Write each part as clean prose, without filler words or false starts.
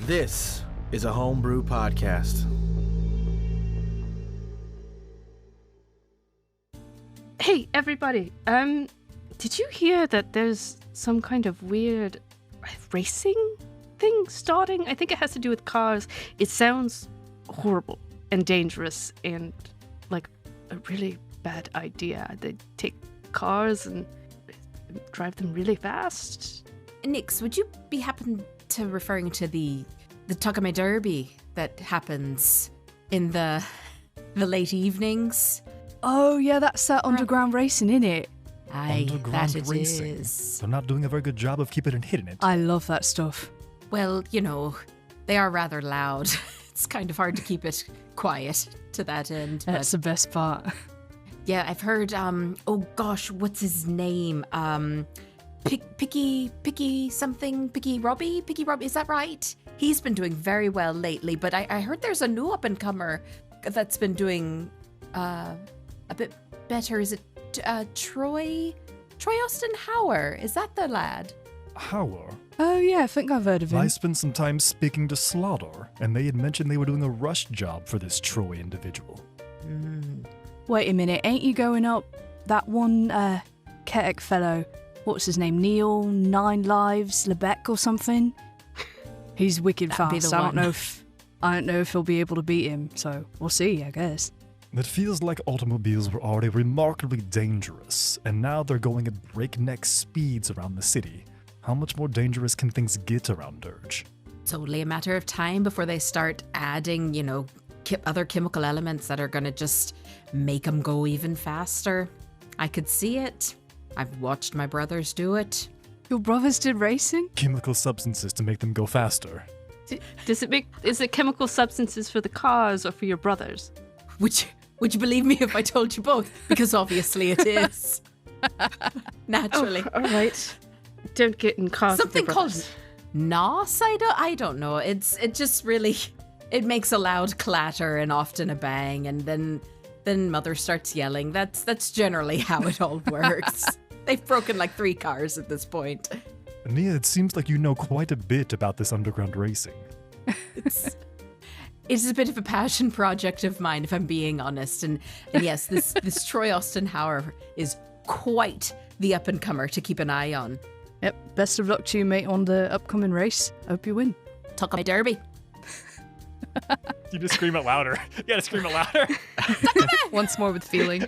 This is a homebrew podcast. Hey, everybody. Did you hear that there's some kind of weird racing thing starting? I think it has to do with cars. It sounds horrible and dangerous and like a really bad idea. They take cars and drive them really fast. Nix, would you be happen to referring to the Takame Derby that happens in the late evenings? Oh, yeah, that's that underground racing, innit? Aye, Underground that it racing. is. They're not doing a very good job of keeping it hidden. I love that stuff. Well, you know, they are rather loud. It's kind of hard to keep it quiet to that end. That's the best part. Yeah, I've heard, oh gosh, what's his name? Picky Robbie, is that right? He's been doing very well lately, but I heard there's a new up-and-comer that's been doing a bit better. Is it Troy Austin Hauer? Is that the lad? Hauer? Oh, yeah, I think I've heard of him. I spent some time speaking to Slaughter, and they had mentioned they were doing a rush job for this Troy individual. Wait a minute, ain't you going up that one Ketek fellow? What's his name? Neil, 9 Lives, Lebec or something? He's wicked That'd be fast. the I one. don't know if he'll be able to beat him, so we'll see, I guess. It feels like automobiles were already remarkably dangerous, and now they're going at breakneck speeds around the city. How much more dangerous can things get around Dirge? It's only a matter of time before they start adding, you know, other chemical elements that are going to just make them go even faster. I could see it. I've watched my brothers do it. Your brothers did racing? Chemical substances to make them go faster. Is it chemical substances for the cars or for your brothers? Would you believe me if I told you both? Because obviously it is. Naturally. All right. Don't get in cars Something with your called brothers. NOS? I don't know. It just really, it makes a loud clatter and often a bang, and then mother starts yelling. That's generally how it all works. They've broken like 3 cars at this point. Nia, it seems like you know quite a bit about this underground racing. It's a bit of a passion project of mine, if I'm being honest. And yes, this Troy Austin Hauer is quite the up-and-comer to keep an eye on. Yep, best of luck to you, mate, on the upcoming race. Hope you win. Takame Derby. You just scream it louder. You gotta scream it louder. Once more with feeling.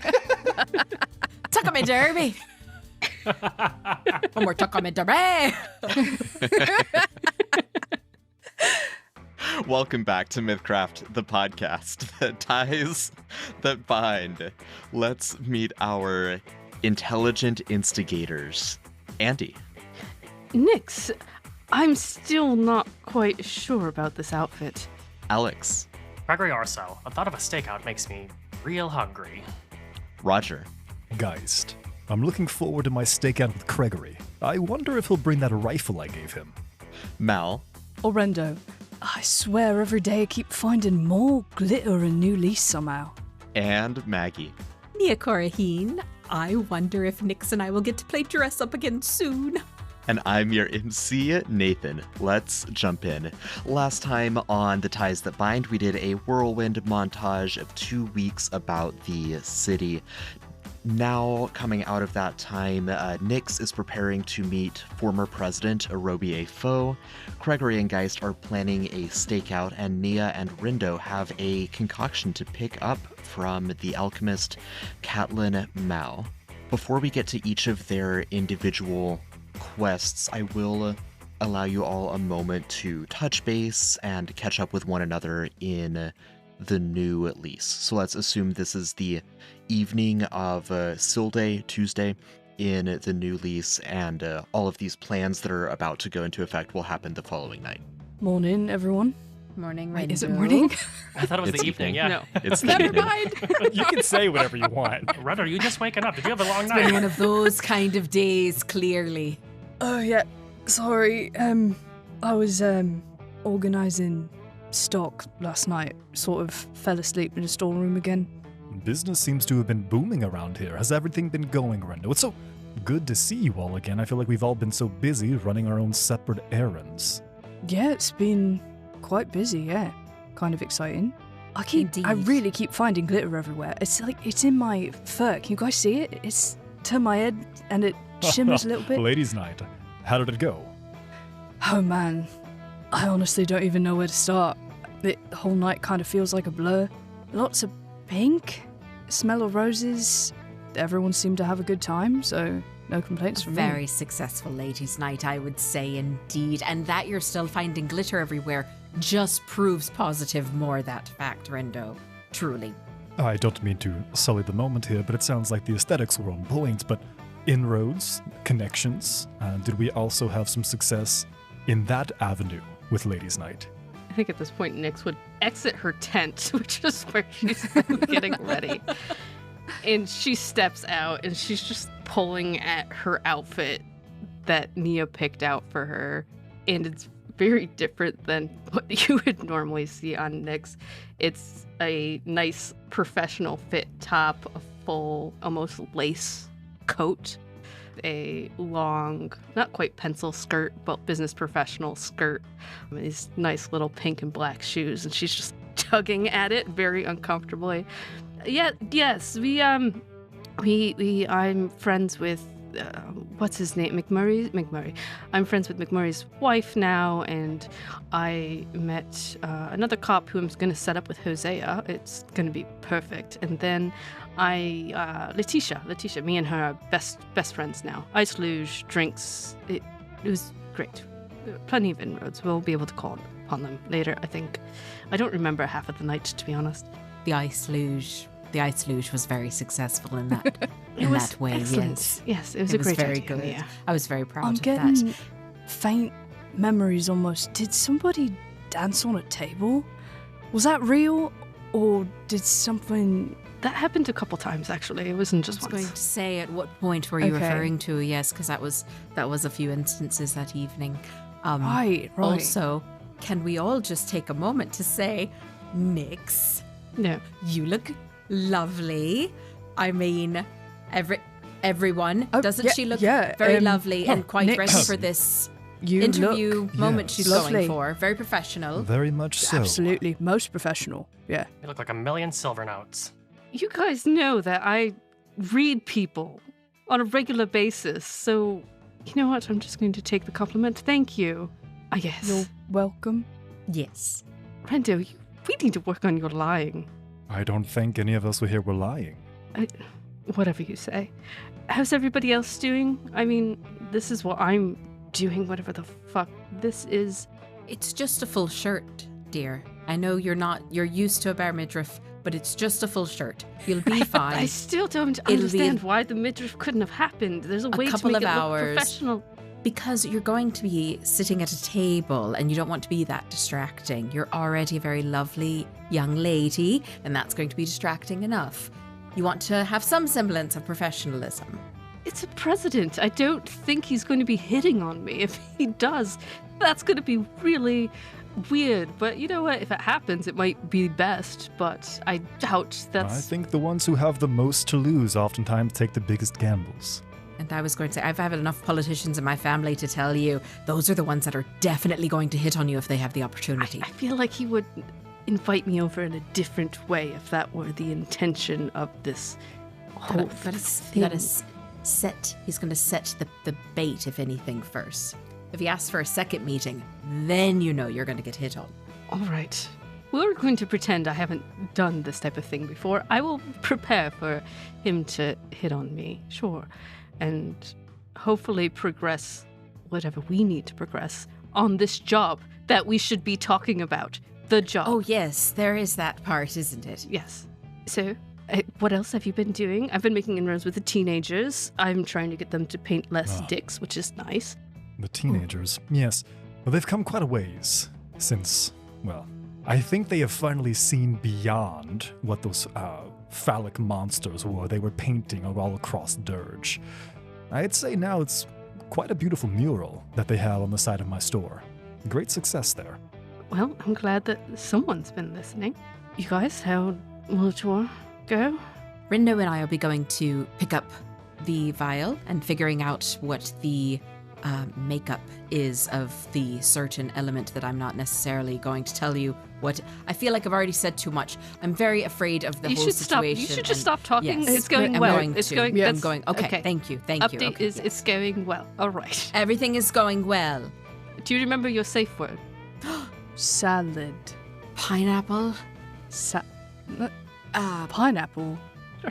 Takame Derby. One more Takame Derby. Welcome back to Mythcraft, the podcast that ties, that bind. Let's meet our intelligent instigators. Andy. Nix, I'm still not quite sure about this outfit. Alex. Gregory Arcel, a thought of a stakeout makes me real hungry. Roger. Geist. I'm looking forward to my stakeout with Gregory. I wonder if he'll bring that rifle I gave him. Mal. Orendo. I swear every day I keep finding more glitter and new lease somehow. And Maggie. Nia Coraheen. I wonder if Nix and I will get to play dress up again soon. And I'm your MC, Nathan. Let's jump in. Last time on The Ties That Bind, we did a whirlwind montage of 2 weeks about the city. Now, coming out of that time, Nix is preparing to meet former President Arobie Foe. Gregory and Geist are planning a stakeout, and Nia and Rindo have a concoction to pick up from the alchemist Catelyn Mao. Before we get to each of their individual quests, I will allow you all a moment to touch base and catch up with one another in the new lease. So let's assume this is the evening of Silday, Tuesday, in the new lease, and all of these plans that are about to go into effect will happen the following night. Morning, everyone. Morning, Wait, Rindo. is it morning? I thought it was It's the evening, evening. yeah. No. It's the Never evening. mind. You can say whatever you want. Rudder, you just waking up. Did you have a long It's been night? one of those kind of days, clearly. Oh, yeah. Sorry. I was, organising stock last night. Sort of fell asleep in the storeroom again. Business seems to have been booming around here. Has everything been going, Rendo? It's so good to see you all again. I feel like we've all been so busy running our own separate errands. Yeah, it's been quite busy, yeah. Kind of exciting. I Indeed. really keep finding glitter everywhere. It's like, it's in my fur. Can you guys see it? It's to my head and it shimmers a little bit. Ladies' night. How did it go? Oh man, I honestly don't even know where to start. The whole night kind of feels like a blur. Lots of pink, smell of roses. Everyone seemed to have a good time, so no complaints from me. Very successful ladies' night, I would say, indeed. And that you're still finding glitter everywhere just proves positive more that fact, Rendo. Truly. I don't mean to sully the moment here, but it sounds like the aesthetics were on point, but inroads, connections, did we also have some success in that avenue with Ladies' Night? I think at this point, Nyx would exit her tent, which is where she's getting ready. And she steps out and she's just pulling at her outfit that Nia picked out for her. And it's very different than what you would normally see on Nyx. It's a nice professional fit top, a full, almost lace coat, a long, not quite pencil skirt, but business professional skirt, these nice little pink and black shoes, and she's just tugging at it very uncomfortably. Yes, I'm friends with what's his name? McMurray. I'm friends with McMurray's wife now, and I met another cop who I'm going to set up with Hosea. It's going to be perfect. And then Letitia, me and her are best friends now. Ice luge, drinks. It was great. Plenty of inroads. We'll be able to call upon them later, I think. I don't remember half of the night, to be honest. The ice luge was very successful in that that way. Excellent. Yes, it was a great very idea. good. Yeah. I was very proud I'm of getting that. faint memories almost. Did somebody dance on a table? Was that real? Or did something... That happened a couple times, actually. It wasn't just I was once. going to say, at what point were you Okay. referring to? Yes, because that was a few instances that evening. Right. Also, can we all just take a moment to say, Nyx, No. you look lovely. I mean, everyone, Oh, doesn't yeah, she look yeah, very lovely and quite Nyx, ready for this you interview look moment yes. she's Lovely. going for? Very professional. Very much so. absolutely most professional. Yeah. You look like a million silver notes. You guys know that I read people on a regular basis, so you know what? I'm just going to take the compliment. Thank you. I guess. You're welcome. Yes. Rendo, we need to work on your lying. I don't think any of us were here were lying. Whatever you say. How's everybody else doing? I mean, this is what I'm doing, whatever the fuck this is. It's just a full shirt, dear. I know you're used to a bare midriff, but it's just a full shirt. You'll be fine. I still don't be understand why the midriff couldn't have happened. There's a way to couple make of it look hours. professional. Because you're going to be sitting at a table and you don't want to be that distracting. You're already a very lovely young lady, and that's going to be distracting enough. You want to have some semblance of professionalism. It's a president. I don't think he's going to be hitting on me. If he does, that's going to be really weird. But you know what? If it happens, it might be best. But I doubt that's... I think the ones who have the most to lose oftentimes take the biggest gambles. And I was going to say, I've had enough politicians in my family to tell you, those are the ones that are definitely going to hit on you if they have the opportunity. I feel like he would invite me over in a different way if that were the intention of this whole thing. He's going to set the bait, if anything, first. If he asks for a second meeting, then you know you're going to get hit on. All right. We're going to pretend I haven't done this type of thing before. I will prepare for him to hit on me, sure. And hopefully progress whatever we need to progress on this job that we should be talking about. The job. Oh, yes, there is that part, isn't it? Yes. So, what else have you been doing? I've been making inroads with the teenagers. I'm trying to get them to paint less dicks, which is nice. The teenagers, yes. Well, they've come quite a ways since, well, I think they have finally seen beyond what those phallic monsters were they were painting all across Dirge. I'd say now it's quite a beautiful mural that they have on the side of my store. Great success there. Well, I'm glad that someone's been listening. You guys, how will the tour go? Rindo and I will be going to pick up the vial and figuring out what the makeup is of the certain element that I'm not necessarily going to tell you what. I feel like I've already said too much. I'm very afraid of the You whole should stop. situation. You should just stop talking. Yes. It's going I'm well. going It's to. going. I'm that's- going. Okay. Thank you. Thank you. Update Okay, is it's going well. All right. everything is going well. Do you remember your safe word? Salad. Pineapple. Pineapple.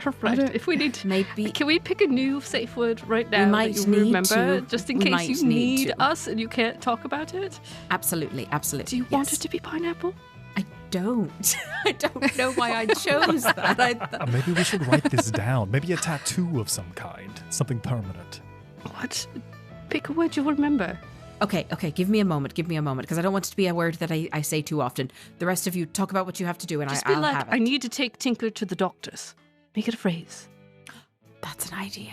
All right. don't- If we need to, Maybe. can we pick a new safe word right now might that you need remember, to. just in We case might you need need to. us and you can't talk about it? Absolutely. Absolutely. Do you want yes. it to be pineapple? I don't. I don't know why I chose that. Maybe we should write this down. Maybe a tattoo of some kind. Something permanent. What? Pick a word you'll remember. Okay, give me a moment, because I don't want it to be a word that I say too often. The rest of you talk about what you have to do, and Just be I'll like, have it. I need to take Tinker to the doctors. Make it a phrase. That's an idea.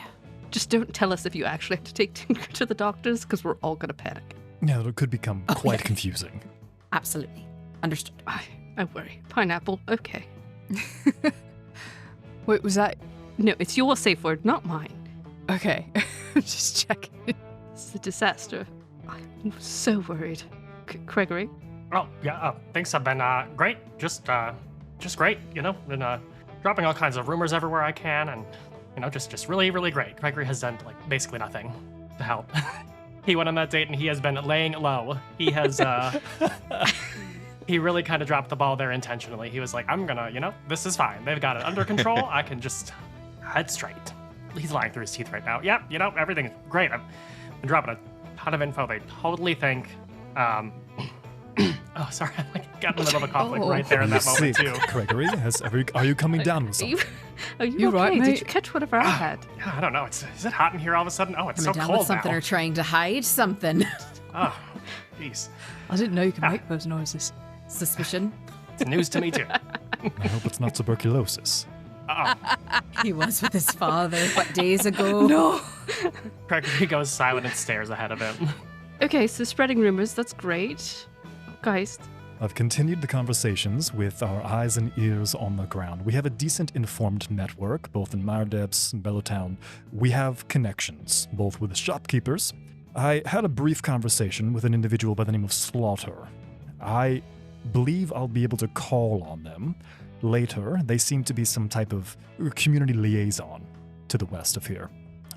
Just don't tell us if you actually have to take Tinker to the doctors, because we're all going to panic. Yeah, it could become quite yeah. confusing. Absolutely. Understood. I worry. Pineapple, okay. Wait, was that? No, it's your safe word, not mine. Okay. Just checking. It's a disaster. I'm so worried. Gregory? Oh, yeah, things have been great. Just great, you know? Been dropping all kinds of rumors everywhere I can, and, you know, just really, really great. Gregory has done, like, basically nothing to help. He went on that date, and he has been laying low. He has, he really kind of dropped the ball there intentionally. He was like, I'm gonna, you know, this is fine. They've got it under control. I can just head straight. He's lying through his teeth right now. Yeah, you know, everything's great. I've been dropping a ton of info. They totally think, oh, sorry, I like got in the middle of a conflict right there in that moment Sick, too. Gregory, are you coming down with Are you, something? are you You okay? right, Did mate? you catch whatever I had? Yeah, I don't know. Is it hot in here all of a sudden? Oh, it's Coming so down cold with something now. or trying to hide something. Oh, jeez. I didn't know you could make those noises. Suspicion. It's news to me too. I hope it's not tuberculosis. Uh-oh. He was with his father, what, days ago? No. Gregory goes silent and stares ahead of him. Okay, so spreading rumors, that's great. Guys, I've continued the conversations with our eyes and ears on the ground. We have a decent informed network, both in Mardebs and Bellowtown. We have connections, both with the shopkeepers. I had a brief conversation with an individual by the name of Slaughter. I believe I'll be able to call on them later. They seem to be some type of community liaison to the west of here.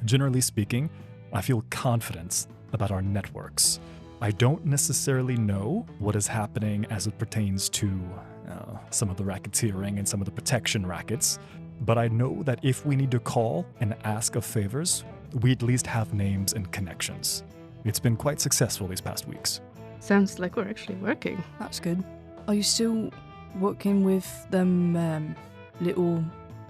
Generally speaking, I feel confident about our networks. I don't necessarily know what is happening as it pertains to some of the racketeering and some of the protection rackets, but I know that if we need to call and ask of favors, we at least have names and connections. It's been quite successful these past weeks. sounds like we're actually working. That's good. Are you still working with them little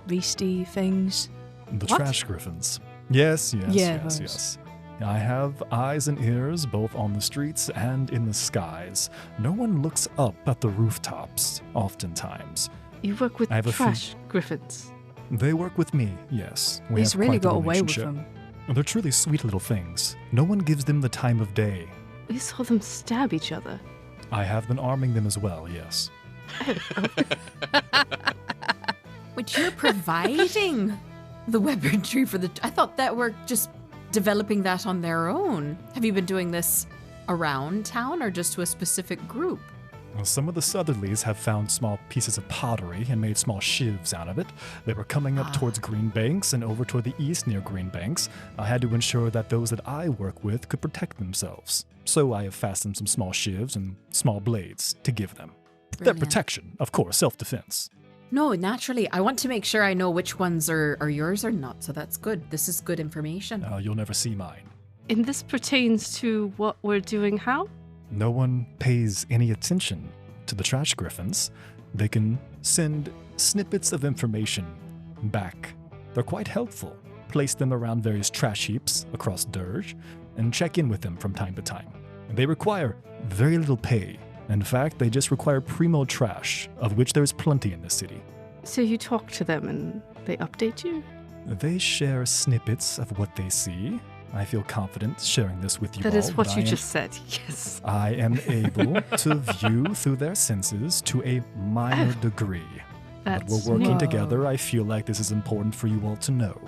beastie things? The What? trash griffins. Yes, Yeah, those. yes. I have eyes and ears both on the streets and in the skies. No one looks up at the rooftops, oftentimes. You work with I have a few- trash griffins. They work with me, yes. We He's have really quite the got away with relationship. them. They're truly sweet little things. No one gives them the time of day. We saw them stab each other. I have been arming them as well, yes. Which you're providing the weaponry for the. I thought that we're just developing that on their own. Have you been doing this around town or just to a specific group? Well, some of the Southerlies have found small pieces of pottery and made small shivs out of it. They were coming up towards Green Banks and over toward the east near Green Banks. I had to ensure that those that I work with could protect themselves. So I have fastened some small shivs and small blades to give them. Their Brilliant. protection, of course, self-defense. No, naturally. I want to make sure I know which ones are yours or not, so that's good. This is good information. You'll never see mine. And this pertains to what we're doing how? No one pays any attention to the trash griffins. They can send snippets of information back. They're quite helpful. Place them around various trash heaps across Dirge and check in with them from time to time. They require very little pay. In fact, they just require primo trash, of which there's plenty in the city. So you talk to them and they update you? They share snippets of what they see. I feel confident sharing this with you That all. is what but you I am- just said, yes. I am able to view through their senses to a minor degree. But That's we're working neat. together. I feel like this is important for you all to know.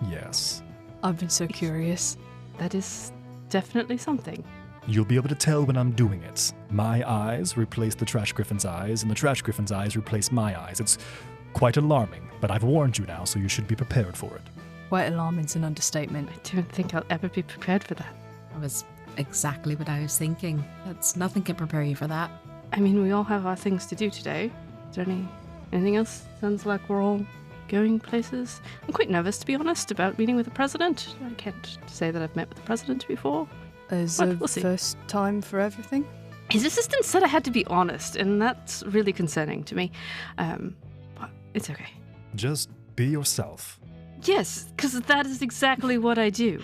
Yes. I've been so curious. That is definitely something. You'll be able to tell when I'm doing it. My eyes replace the trash griffin's eyes, and the trash griffin's eyes replace my eyes. It's quite alarming, but I've warned you now, so you should be prepared for it. Quite alarming's an understatement. I don't think I'll ever be prepared for that. That was exactly what I was thinking. Nothing can prepare you for that. I mean, we all have our things to do today. Is there anything else? Sounds like we're all going places. I'm quite nervous, to be honest, about meeting with the president. I can't say that I've met with the president before. Is But a we'll see. first time for everything? His assistant said I had to be honest, and that's really concerning to me. But it's okay. Just be yourself. Yes, because that is exactly what I do.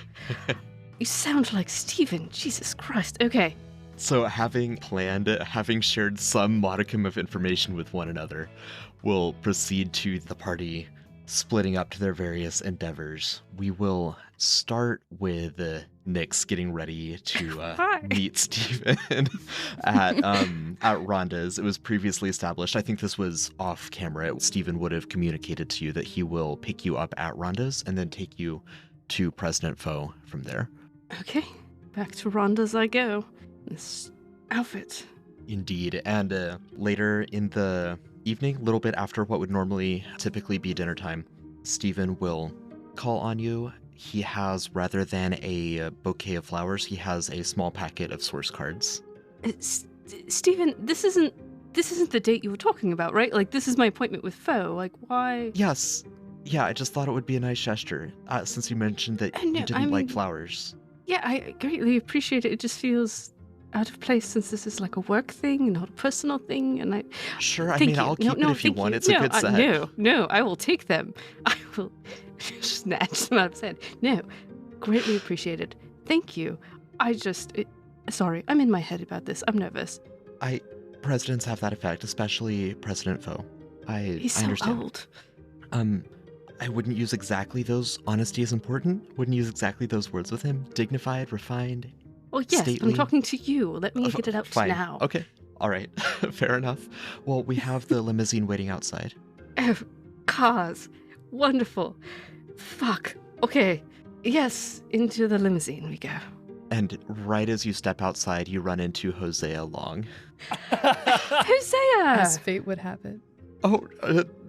You sound like Steven. Jesus Christ. Okay. So having shared some modicum of information with one another, we'll proceed to the party splitting up to their various endeavors. We will start with Nyx getting ready to meet Steven at Rhonda's. It was previously established. I think this was off camera. Steven would have communicated to you that he will pick you up at Rhonda's and then take you to President Foe from there. Okay. Back to Rhonda's I go. This outfit. Indeed. And later in the evening, a little bit after what would normally typically be dinner time, Steven will call on you. He has, rather than a bouquet of flowers, he has a small packet of source cards. Steven, this isn't the date you were talking about, right? Like, this is my appointment with Foe. Like, why? Yes. Yeah, I just thought it would be a nice gesture, since you mentioned that No, you didn't like flowers. Yeah, I greatly appreciate it. It just feels out of place since this is like a work thing, not a personal thing, and I... Sure, I Thank mean, you. I'll keep it if you want. It's a good set. No, I will take them. I will snatch them out of hand. No, greatly appreciated. Thank you. Sorry, I'm in my head about this. I'm nervous. Presidents have that effect, especially President Foe. He's I so understand. old. I wouldn't use exactly those. Honesty is important. Wouldn't use exactly those words with him. Dignified, refined. Well, yes, stately. I'm talking to you. Let me get it out Fine. now. Okay. All right. Fair enough. Well, we have the limousine waiting outside. Oh, cars. Wonderful. Fuck. Okay. Yes, into the limousine we go. And right as you step outside, you run into Hosea Long. Hosea! As fate would have it. Oh,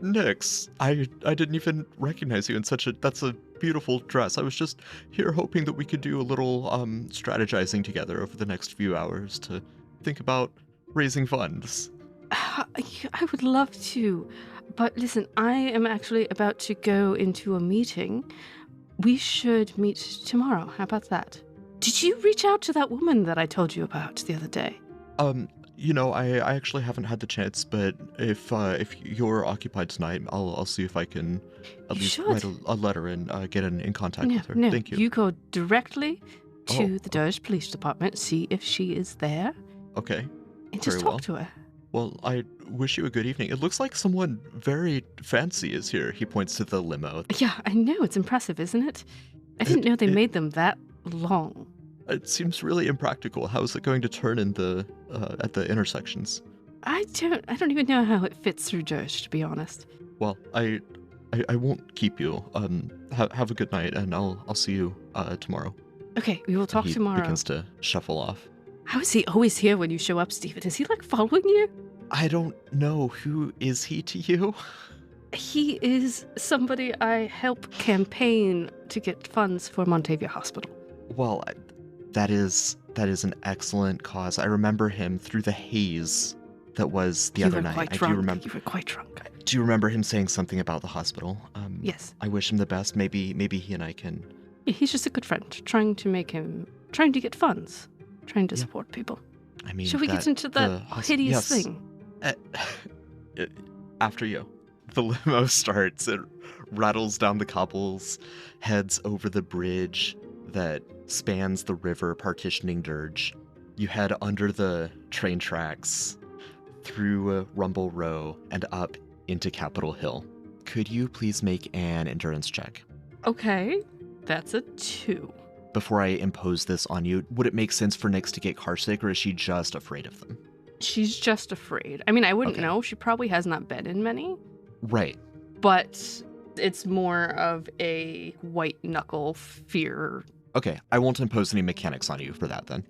Nyx, I didn't even recognize you in that's a beautiful dress. I was just here hoping that we could do a little strategizing together over the next few hours to think about raising funds. I would love to, but listen, I am actually about to go into a meeting. We should meet tomorrow. How about that? Did you reach out to that woman that I told you about the other day? I actually haven't had the chance, but if you're occupied tonight, I'll see if I can at least write a letter and get in contact with her. No, Thank you. You go directly to the Oh. Doge Police Department, see if she is there, Okay. and just Very talk well. to her. Well, I wish you a good evening. It looks like someone very fancy is here. He points to the limo. Yeah, I know. It's impressive, isn't it? I didn't know they it- made them that long. It seems really impractical. How is it going to turn in at the intersections? I don't even know how it fits through Doge, to be honest. Well, I won't keep you. Have a good night, and I'll see you tomorrow. Okay, we will talk He tomorrow. begins to shuffle off. How is he always here when you show up, Stephen? Is he like following you? I don't know. Who is he to you? He is somebody I help campaign to get funds for Montavia Hospital. Well, that is an excellent cause. I remember him through the haze that was the You other were night. quite I drunk. do remember. You were quite drunk. Do you remember him saying something about the hospital? Yes. I wish him the best. Maybe he and I can. Yeah, he's just a good friend, trying to get funds, trying to Yeah. support people. I mean, Shall we get into that hideous yes. thing? After you. The limo starts. It rattles down the cobbles, heads over the bridge that spans the river partitioning Dirge. You head under the train tracks, through Rumble Row, and up into Capitol Hill. Could you please make an endurance check? Okay, that's a 2. Before I impose this on you, would it make sense for Nyx to get carsick, or is she just afraid of them? She's just afraid. I mean, I wouldn't Okay. know. She probably has not been in many, Right. but it's more of a white knuckle fear Okay, I won't impose any mechanics on you for that then.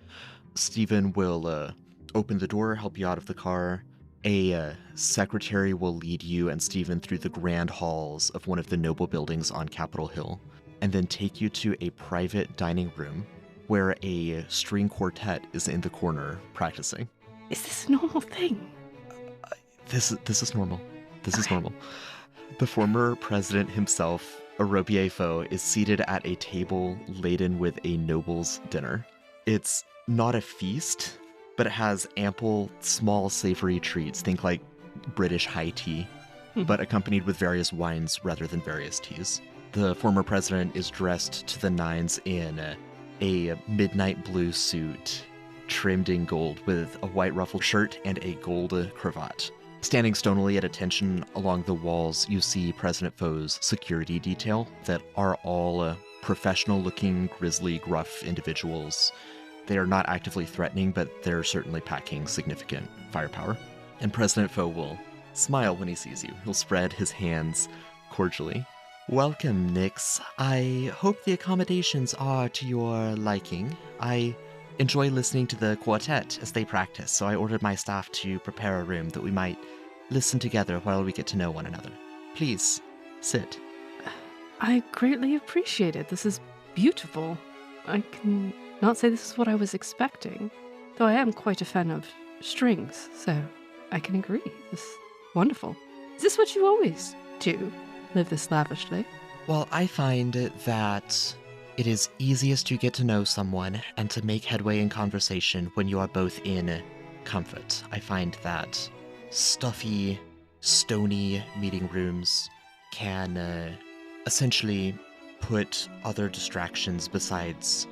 Stephen will open the door, help you out of the car. A secretary will lead you and Stephen through the grand halls of one of the noble buildings on Capitol Hill, and then take you to a private dining room where a string quartet is in the corner practicing. Is this a normal thing? This is normal. This is normal. The former president himself, Robie Foe, is seated at a table laden with a noble's dinner. It's not a feast, but it has ample, small, savory treats. Think like British high tea, but accompanied with various wines rather than various teas. The former president is dressed to the nines in a midnight blue suit, trimmed in gold with a white ruffled shirt and a gold cravat. Standing stonily at attention along the walls, you see President Foe's security detail that are all professional-looking, grisly, gruff individuals. They are not actively threatening, but they're certainly packing significant firepower. And President Foe will smile when he sees you. He'll spread his hands cordially. Welcome, Nix. I hope the accommodations are to your liking. I enjoy listening to the quartet as they practice, so I ordered my staff to prepare a room that we might listen together while we get to know one another. Please, sit. I greatly appreciate it. This is beautiful. I can not say this is what I was expecting, though I am quite a fan of strings, so I can agree. This is wonderful. Is this what you always do? Live this lavishly? Well, I find that it is easiest to get to know someone and to make headway in conversation when you are both in comfort. I find that stuffy, stony meeting rooms can essentially put other distractions besides.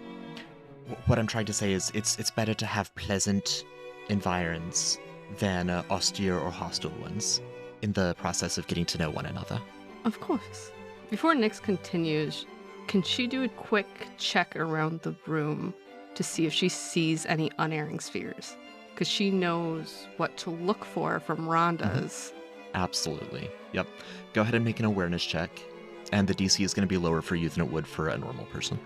What I'm trying to say is it's better to have pleasant environs than austere or hostile ones in the process of getting to know one another. Of course. Before Nyx continues, can she do a quick check around the room to see if she sees any unerring spheres? Because she knows what to look for from Rhonda's. Absolutely. Yep. Go ahead and make an awareness check. And the DC is going to be lower for you than it would for a normal person.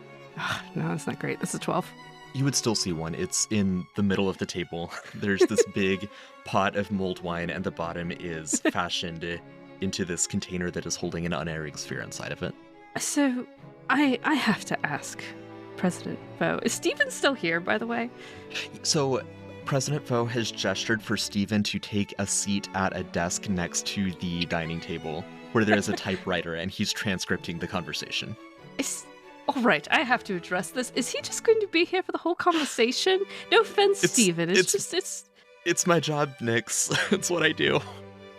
No, that's not great. This is 12. You would still see one. It's in the middle of the table. There's this big pot of mulled wine, and the bottom is fashioned into this container that is holding an unerring sphere inside of it. So, I have to ask, President Foe. Is Stephen still here, by the way? So, President Foe has gestured for Stephen to take a seat at a desk next to the dining table, where there is a typewriter, and he's transcripting the conversation. All right, I have to address this. Is he just going to be here for the whole conversation? No offense, Stephen. It's my job, Nyx. It's what I do.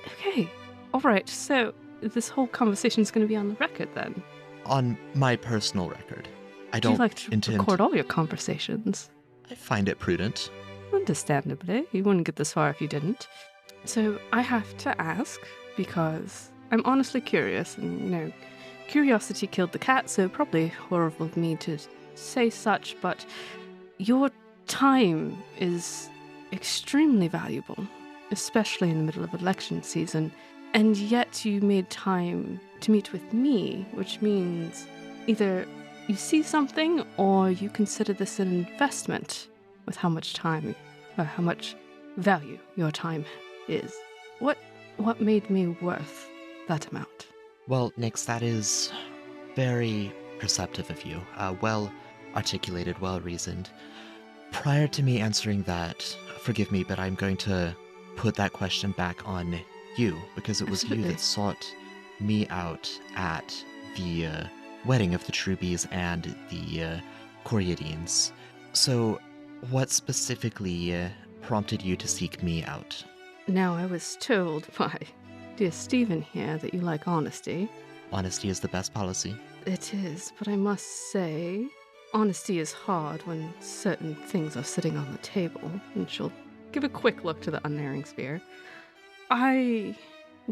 Okay. All right, so this whole conversation is going to be on the record then? On my personal record. I don't Do you like to intend record all your conversations? I find it prudent. Understandably. You wouldn't get this far if you didn't. So I have to ask, because I'm honestly curious, and, curiosity killed the cat, so probably horrible of me to say such, but your time is extremely valuable, especially in the middle of election season, and yet you made time to meet with me, which means either you see something or you consider this an investment with how much time or how much value your time is. What made me worth that amount? Well, Nyx, that is very perceptive of you. Well articulated, well reasoned. Prior to me answering that, forgive me, but I'm going to put that question back on you, because it was you that sought me out at the wedding of the Trubies and the Coriadines. So, what specifically prompted you to seek me out? Now, I was told by dear Stephen here that you like honesty. Honesty is the best policy. It is, but I must say, honesty is hard when certain things are sitting on the table. And she'll give a quick look to the unerring sphere. I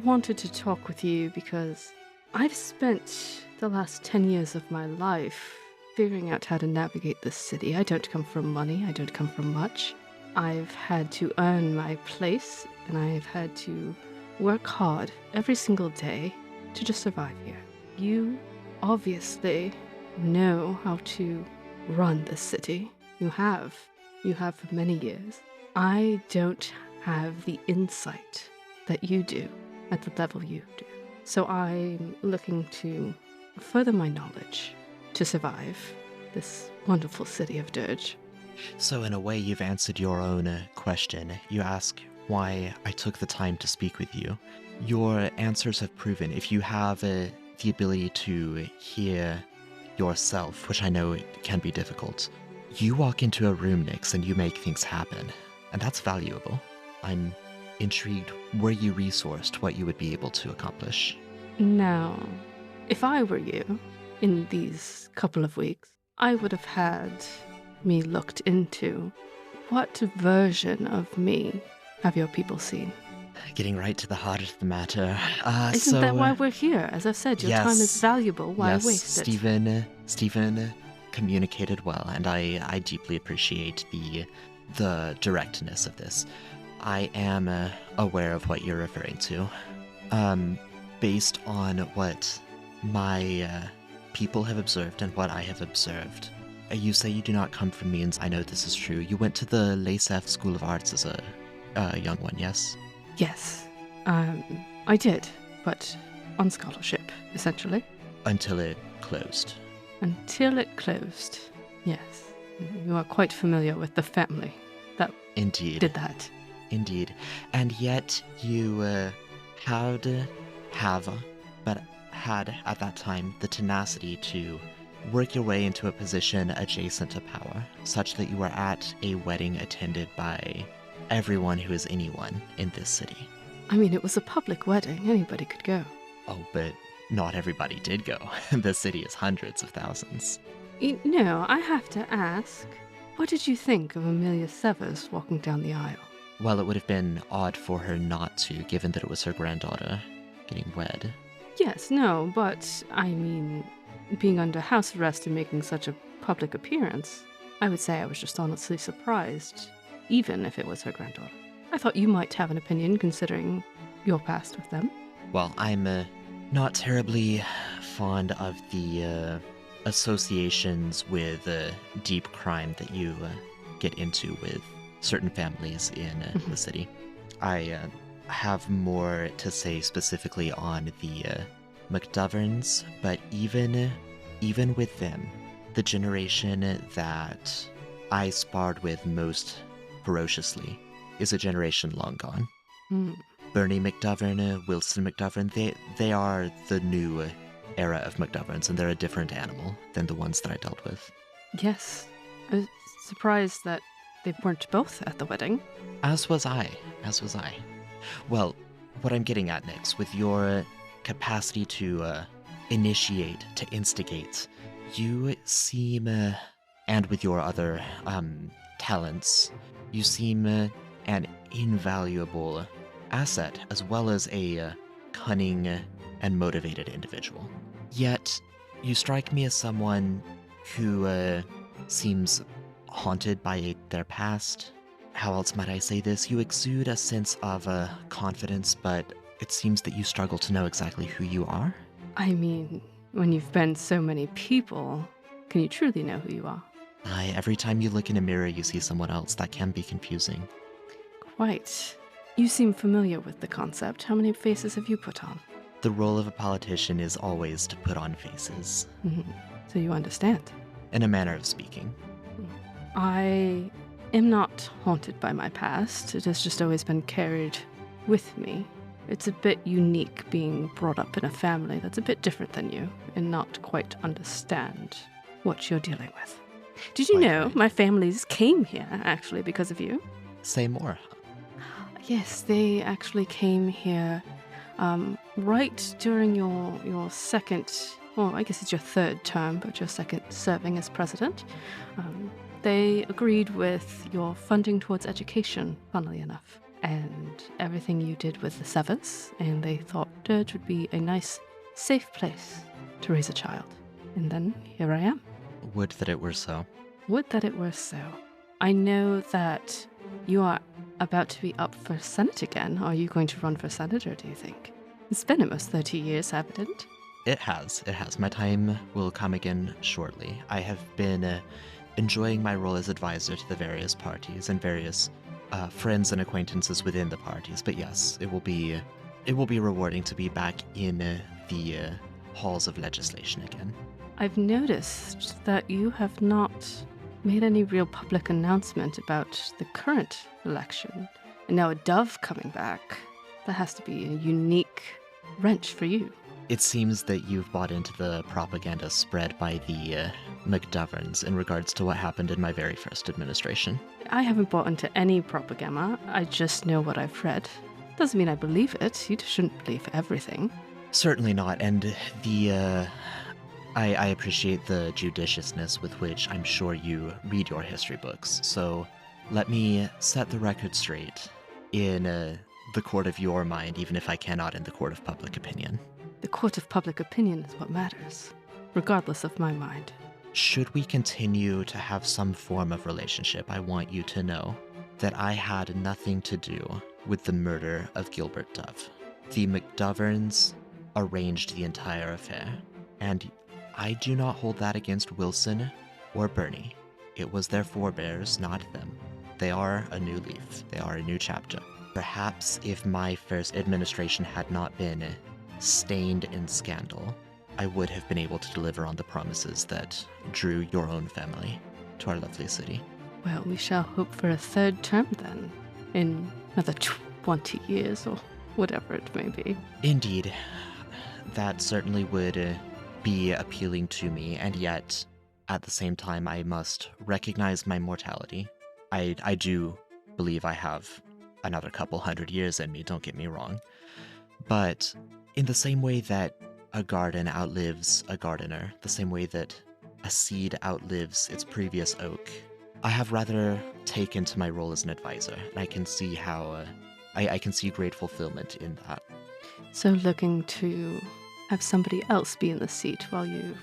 wanted to talk with you because I've spent the last 10 years of my life figuring out how to navigate this city. I don't come from money. I don't come from much. I've had to earn my place, and I've had to work hard every single day to just survive here. You obviously know how to run this city. You have. You have for many years. I don't have the insight that you do at the level you do. So I'm looking to further my knowledge to survive this wonderful city of Dirge. So in a way, you've answered your own question. You ask why I took the time to speak with you. Your answers have proven if you have the ability to hear yourself, which I know it can be difficult, you walk into a room, Nyx, and you make things happen. And that's valuable. I'm intrigued were you resourced what you would be able to accomplish. Now, if I were you, in these couple of weeks, I would have had me looked into what version of me have your people seen. Getting right to the heart of the matter. Isn't that why we're here? As I've said, your time is valuable. Why waste it? Stephen communicated well, and I deeply appreciate the directness of this. I am aware of what you're referring to. Based on what my people have observed and what I have observed, you say you do not come from means. I know this is true. You went to the Lacef School of Arts as a young one, yes? Yes, I did, but on scholarship, essentially. Until it closed. Until it closed, yes. You are quite familiar with the family that Indeed. did that. Indeed. And yet you had at that time the tenacity to work your way into a position adjacent to power, such that you were at a wedding attended by everyone who is anyone in this city. I mean, it was a public wedding. Anybody could go. Oh, but not everybody did go. The city is hundreds of thousands. No, I have to ask, what did you think of Amelia Severs walking down the aisle? Well, it would have been odd for her not to, given that it was her granddaughter getting wed. Yes, no, but, I mean, being under house arrest and making such a public appearance, I would say I was just honestly surprised, even if it was her granddaughter. I thought you might have an opinion, considering your past with them. Well, I'm not terribly fond of the associations with deep crime that you get into with certain families in the city. I have more to say specifically on the McDoverns, but even with them, the generation that I sparred with most ferociously is a generation long gone. Bernie McDovern, Wilson McDovern, they are the new era of McDoverns, and they're a different animal than the ones that I dealt with. Yes. I was surprised that they weren't both at the wedding. As was I. Well, what I'm getting at, Nyx, with your capacity to initiate, to instigate, you seem, and with your other talents, you seem an invaluable asset, as well as a cunning and motivated individual. Yet, you strike me as someone who seems haunted by their past. How else might I say this? You exude a sense of confidence, but it seems that you struggle to know exactly who you are. I mean, when you've been so many people, can you truly know who you are? Aye, every time you look in a mirror, you see someone else. That can be confusing. Quite. You seem familiar with the concept. How many faces have you put on? The role of a politician is always to put on faces. So you understand. In a manner of speaking. I am not haunted by my past. It has just always been carried with me. It's a bit unique being brought up in a family that's a bit different than you and not quite understand what you're dealing with. Did you know my families came here, actually, because of you? Say more. Yes, they actually came here right during your second, well, I guess it's your third term, but your second serving as president. They agreed with your funding towards education, funnily enough, and everything you did with the Severs, and they thought Dirge would be a nice, safe place to raise a child. And then here I am. Would that it were so. Would that it were so. I know that you are about to be up for Senate again. Are you going to run for senator, do you think? It's been almost 30 years, haven't it? It has. My time will come again shortly. I have been enjoying my role as advisor to the various parties and various friends and acquaintances within the parties. But yes, it will be rewarding to be back in the halls of legislation again. I've noticed that you have not made any real public announcement about the current election. And now a dove coming back. That has to be a unique wrench for you. It seems that you've bought into the propaganda spread by the McDoverns in regards to what happened in my very first administration. I haven't bought into any propaganda. I just know what I've read. Doesn't mean I believe it. You shouldn't believe everything. Certainly not, and I appreciate the judiciousness with which I'm sure you read your history books, so let me set the record straight in the court of your mind, even if I cannot in the court of public opinion. The court of public opinion is what matters, regardless of my mind. Should we continue to have some form of relationship, I want you to know that I had nothing to do with the murder of Gilbert Dove. The McDoverns arranged the entire affair, and I do not hold that against Wilson or Bernie. It was their forebears, not them. They are a new leaf. They are a new chapter. Perhaps if my first administration had not been stained in scandal, I would have been able to deliver on the promises that drew your own family to our lovely city. Well, we shall hope for a third term then, in another 20 years or whatever it may be. Indeed. That certainly would be appealing to me, and yet, at the same time, I must recognize my mortality. I do believe I have another couple 100 years in me, don't get me wrong. But in the same way that a garden outlives a gardener, the same way that a seed outlives its previous oak, I have rather taken to my role as an advisor, and I can see how I can see great fulfillment in that. So looking to have somebody else be in the seat while you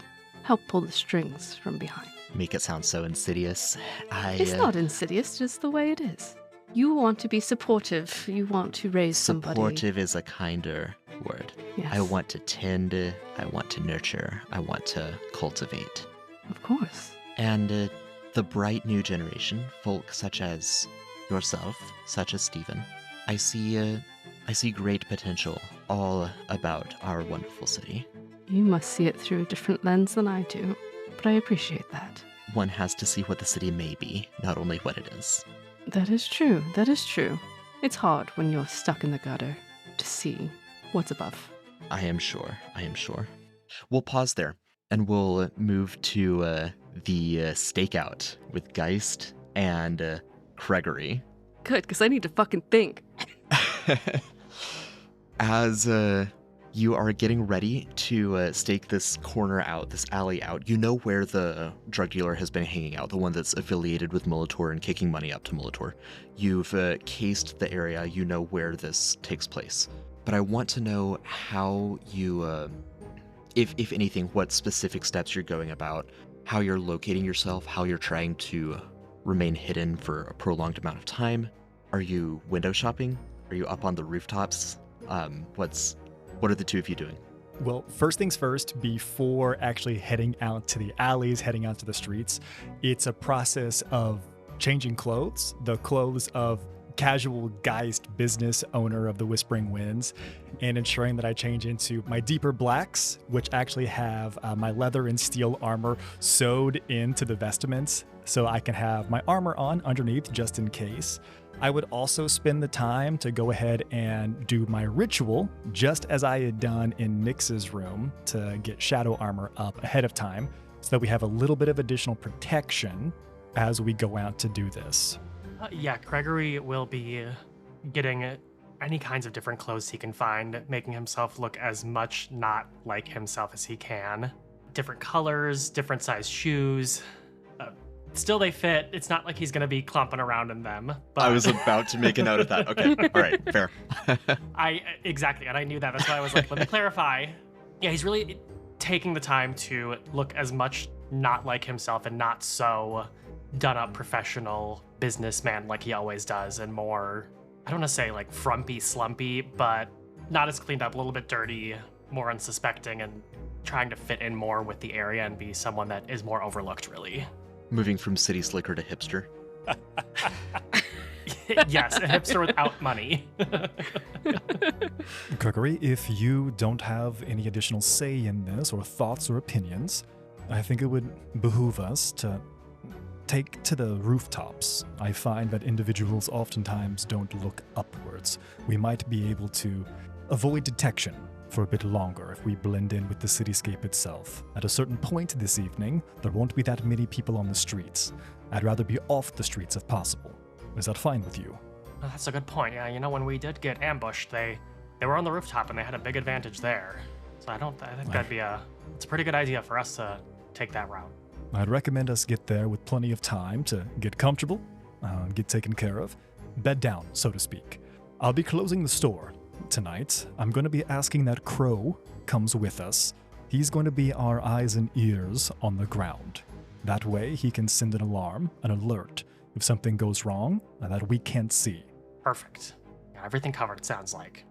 help pull the strings from behind. Make it sound so insidious. It's not insidious, just the way it is. You want to be supportive. You want to raise somebody. Supportive is a kinder word. Yes. I want to tend, I want to nurture, I want to cultivate. Of course. And the bright new generation, folk such as yourself, such as Stephen, I see great potential all about our wonderful city. You must see it through a different lens than I do, but I appreciate that. One has to see what the city may be, not only what it is. That is true. That is true. It's hard when you're stuck in the gutter to see what's above. I am sure. We'll pause there, and we'll move to the stakeout with Geist and Gregory. Good, because I need to fucking think. As you are getting ready to stake this corner out, this alley out, you know where the drug dealer has been hanging out, the one that's affiliated with Molitor and kicking money up to Molitor. You've cased the area, you know where this takes place. But I want to know how you, if anything, what specific steps you're going about, how you're locating yourself, how you're trying to remain hidden for a prolonged amount of time. Are you window shopping? Are you up on the rooftops? What are the two of you doing? Well, first things first, before actually heading out to the alleys, heading out to the streets, it's a process of changing clothes, the clothes of casual Geist business owner of the Whispering Winds, and ensuring that I change into my deeper blacks, which actually have my leather and steel armor sewed into the vestments, so I can have my armor on underneath just in case. I would also spend the time to go ahead and do my ritual, just as I had done in Nyx's room, to get shadow armor up ahead of time, so that we have a little bit of additional protection as we go out to do this. Yeah, Gregory will be getting any kinds of different clothes he can find, making himself look as much not like himself as he can. Different colors, different size shoes. Still, they fit. It's not like he's going to be clomping around in them. But I was about to make a note of that. Okay, all right, fair. Exactly, and I knew that. That's why I was like, let me clarify. Yeah, he's really taking the time to look as much not like himself and not so done-up professional businessman like he always does, and more, I don't want to say like frumpy, slumpy, but not as cleaned up, a little bit dirty, more unsuspecting, and trying to fit in more with the area and be someone that is more overlooked, really. Moving from city slicker to hipster. Yes, a hipster without money. Gregory, if you don't have any additional say in this, or thoughts or opinions, I think it would behoove us to take to the rooftops. I find that individuals oftentimes don't look upwards. We might be able to avoid detection for a bit longer if we blend in with the cityscape itself. At a certain point this evening, there won't be that many people on the streets. I'd rather be off the streets if possible. Is that fine with you? Oh, that's a good point. Yeah, you know, when we did get ambushed, they were on the rooftop and they had a big advantage there. So I think it's a pretty good idea for us to take that route. I'd recommend us get there with plenty of time to get comfortable, get taken care of, bed down, so to speak. I'll be closing the store tonight. I'm going to be asking that Crow comes with us. He's going to be our eyes and ears on the ground. That way he can send an alarm, an alert, if something goes wrong that we can't see. Perfect. Yeah, everything covered, it sounds like.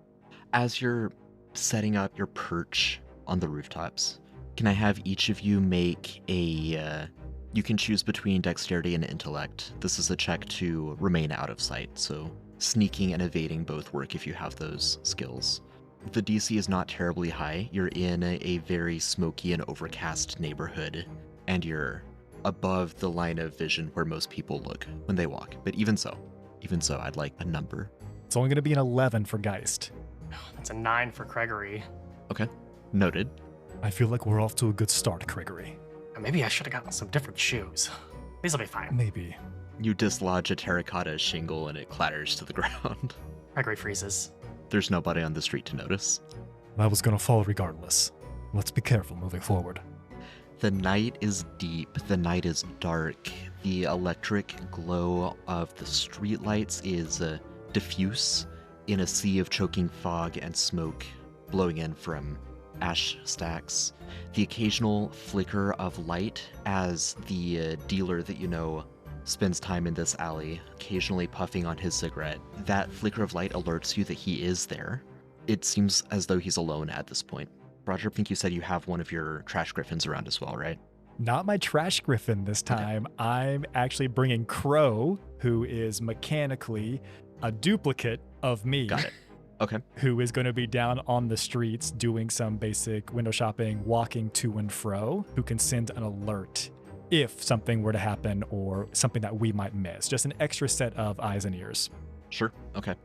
As you're setting up your perch on the rooftops, can I have each of you make a... you can choose between dexterity and intellect. This is a check to remain out of sight, so sneaking and evading both work if you have those skills. The DC is not terribly high. You're in a very smoky and overcast neighborhood, and you're above the line of vision where most people look when they walk. But even so, I'd like a number. It's only going to be an 11 for Geist. That's a 9 for Gregory. Okay, noted. I feel like we're off to a good start, Gregory. Maybe I should have gotten some different shoes. These will be fine. Maybe. You dislodge a terracotta shingle and it clatters to the ground. Gregory freezes. There's nobody on the street to notice. I was going to fall regardless. Let's be careful moving forward. The night is deep, the night is dark. The electric glow of the streetlights is diffuse in a sea of choking fog and smoke blowing in from ash stacks. The occasional flicker of light as the dealer that you know spends time in this alley, occasionally puffing on his cigarette. That flicker of light alerts you that he is there. It seems as though he's alone at this point. Roger, I think you said you have one of your trash griffins around as well, right? Not my trash griffin this time. Okay. I'm actually bringing Crow, who is mechanically a duplicate of me. Got it. Okay. Who is going to be down on the streets doing some basic window shopping, walking to and fro, who can send an alert if something were to happen or something that we might miss. Just an extra set of eyes and ears. Sure. Okay.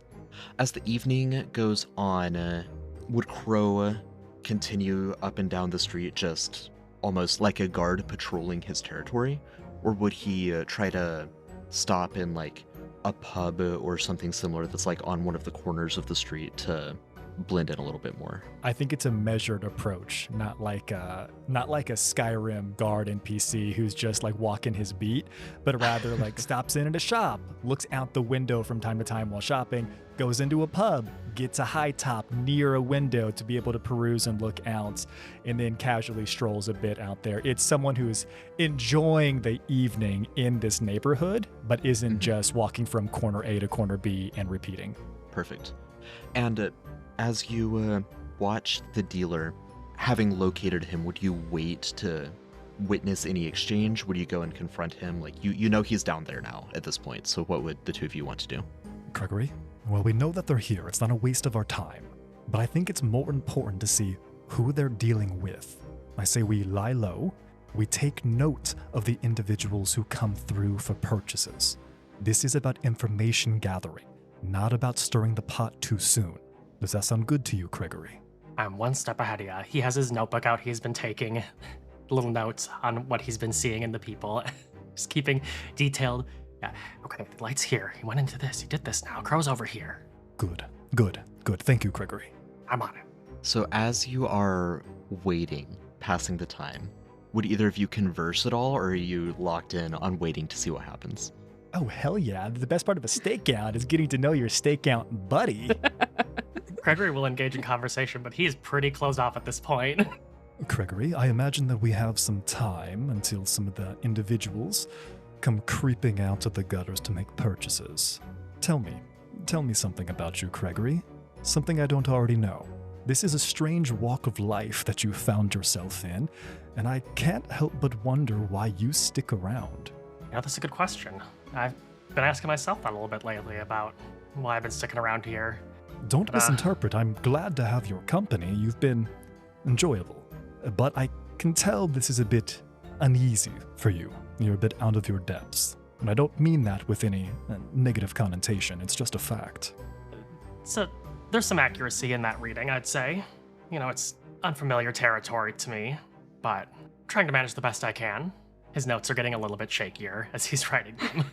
As the evening goes on, would Crow continue up and down the street just almost like a guard patrolling his territory? Or would he try to stop in like a pub or something similar that's like on one of the corners of the street to blend in a little bit more? I think it's a measured approach, not like a Skyrim guard NPC who's just like walking his beat, but rather like stops in at a shop, looks out the window from time to time while shopping, goes into a pub, gets a high top near a window to be able to peruse and look out, and then casually strolls a bit out there. It's someone who's enjoying the evening in this neighborhood, but isn't just walking from corner A to corner B and repeating. Perfect. And as you watch the dealer, having located him, would you wait to witness any exchange? Would you go and confront him? Like, you know he's down there now at this point, so what would the two of you want to do? Gregory, well, we know that they're here. It's not a waste of our time. But I think it's more important to see who they're dealing with. I say we lie low. We take note of the individuals who come through for purchases. This is about information gathering, not about stirring the pot too soon. Does that sound good to you, Gregory? I'm one step ahead of you. He has his notebook out. He's been taking little notes on what he's been seeing in the people. Just keeping detailed. Yeah, okay, the light's here. He went into this. He did this now. Crow's over here. Good. Thank you, Gregory. I'm on it. So as you are waiting, passing the time, would either of you converse at all, or are you locked in on waiting to see what happens? Oh, hell yeah. The best part of a stakeout is getting to know your stakeout buddy. Gregory will engage in conversation, but he's pretty closed off at this point. Gregory, I imagine that we have some time until some of the individuals come creeping out of the gutters to make purchases. Tell me something about you, Gregory. Something I don't already know. This is a strange walk of life that you found yourself in, and I can't help but wonder why you stick around. That's a good question. I've been asking myself that a little bit lately about why I've been sticking around here. Don't But, misinterpret. I'm glad to have your company. You've been enjoyable. But I can tell this is a bit uneasy for you. You're a bit out of your depths. And I don't mean that with any negative connotation. It's just a fact. So there's some accuracy in that reading, I'd say. It's unfamiliar territory to me, but I'm trying to manage the best I can. His notes are getting a little bit shakier as he's writing them.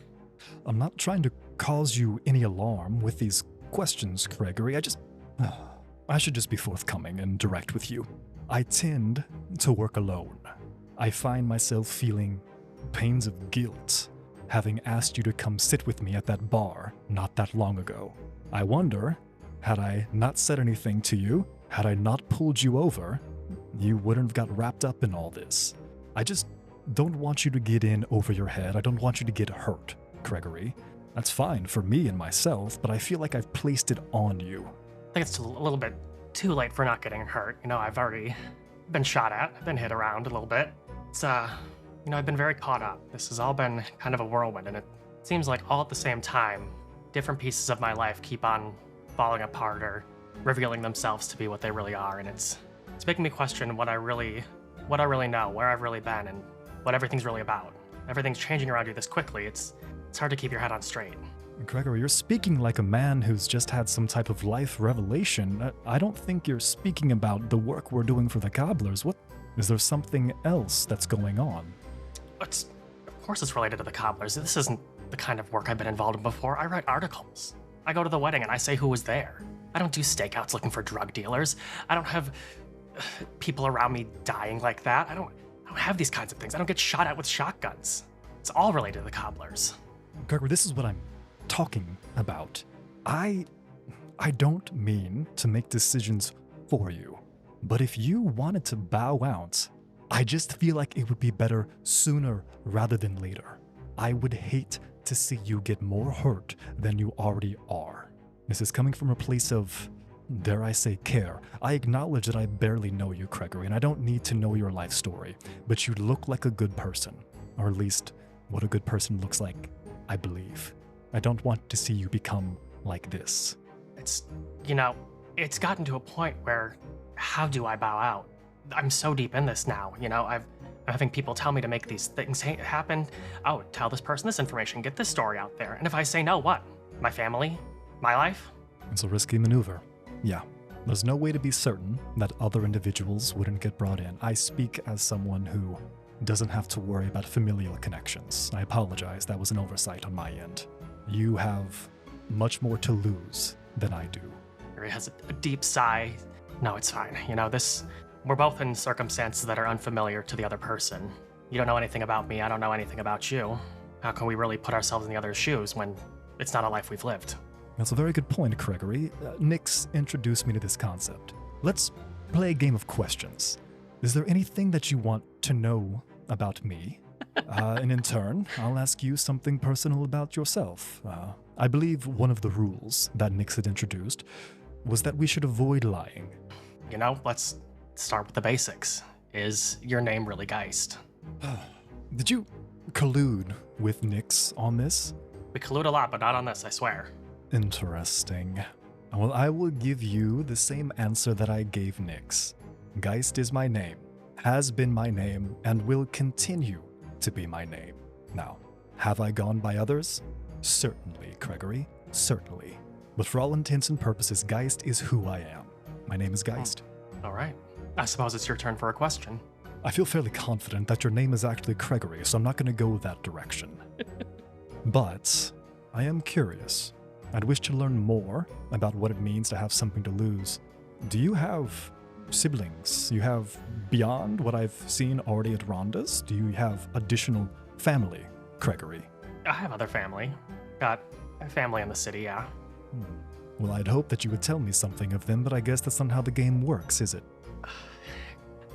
I'm not trying to cause you any alarm with these questions, Gregory. I should just be forthcoming and direct with you. I tend to work alone. I find myself feeling pains of guilt, having asked you to come sit with me at that bar not that long ago. I wonder, had I not said anything to you, had I not pulled you over, you wouldn't have got wrapped up in all this. I just don't want you to get in over your head. I don't want you to get hurt, Gregory. That's fine for me and myself, but I feel like I've placed it on you. I think it's a little bit too late for not getting hurt. I've already been shot at, I've been hit around a little bit. It's, I've been very caught up. This has all been kind of a whirlwind, and it seems like all at the same time, different pieces of my life keep on falling apart or revealing themselves to be what they really are, and it's making me question what I really know, where I've really been, and what everything's really about. Everything's changing around you this quickly. It's hard to keep your head on straight. Gregory, you're speaking like a man who's just had some type of life revelation. I don't think you're speaking about the work we're doing for the Cobblers. What? Is there something else that's going on? Of course it's related to the Cobblers. This isn't the kind of work I've been involved in before. I write articles. I go to the wedding and I say who was there. I don't do stakeouts looking for drug dealers. I don't have people around me dying like that. I don't have these kinds of things. I don't get shot at with shotguns. It's all related to the Cobblers. Gregory, this is what I'm talking about. I don't mean to make decisions for you, but if you wanted to bow out, I just feel like it would be better sooner rather than later. I would hate to see you get more hurt than you already are. This is coming from a place of, dare I say, care. I acknowledge that I barely know you, Gregory, and I don't need to know your life story, but you look like a good person, or at least what a good person looks like, I believe. I don't want to see you become like this. It's gotten to a point where, how do I bow out? I'm so deep in this now, I'm having people tell me to make these things happen. Oh, tell this person this information, get this story out there. And if I say no, what? My family? My life? It's a risky maneuver. Yeah. There's no way to be certain that other individuals wouldn't get brought in. I speak as someone who doesn't have to worry about familial connections. I apologize, that was an oversight on my end. You have much more to lose than I do. He has a deep sigh. No, it's fine. We're both in circumstances that are unfamiliar to the other person. You don't know anything about me, I don't know anything about you. How can we really put ourselves in the other's shoes when it's not a life we've lived? That's a very good point, Gregory. Nix introduced me to this concept. Let's play a game of questions. Is there anything that you want to know about me? And in turn, I'll ask you something personal about yourself. I believe one of the rules that Nix had introduced was that we should avoid lying. Let's start with the basics. Is your name really Geist? Did you collude with Nix on this? We collude a lot, but not on this, I swear. Interesting. Well, I will give you the same answer that I gave Nix. Geist is my name, has been my name, and will continue to be my name. Now, have I gone by others? Certainly, Gregory, certainly. But for all intents and purposes, Geist is who I am. My name is Geist. All right. I suppose it's your turn for a question. I feel fairly confident that your name is actually Gregory, so I'm not going to go that direction. But I am curious. I'd wish to learn more about what it means to have something to lose. Do you have siblings? You have beyond what I've seen already at Rhonda's? Do you have additional family, Gregory? I have other family. Got a family in the city, yeah. Well, I'd hope that you would tell me something of them, but I guess that's not how the game works, is it?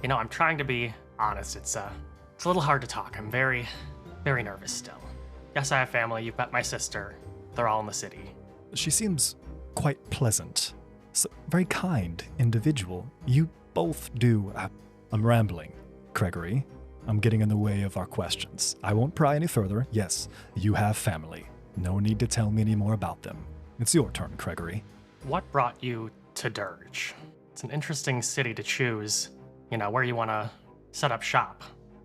I'm trying to be honest. It's a little hard to talk. I'm very, very nervous still. Yes, I have family. You've met my sister. They're all in the city. She seems quite pleasant. Very kind individual. You both do. I'm rambling, Gregory. I'm getting in the way of our questions. I won't pry any further. Yes, you have family. No need to tell me any more about them. It's your turn, Gregory. What brought you to Dirge? It's an interesting city to choose, where you want to set up shop.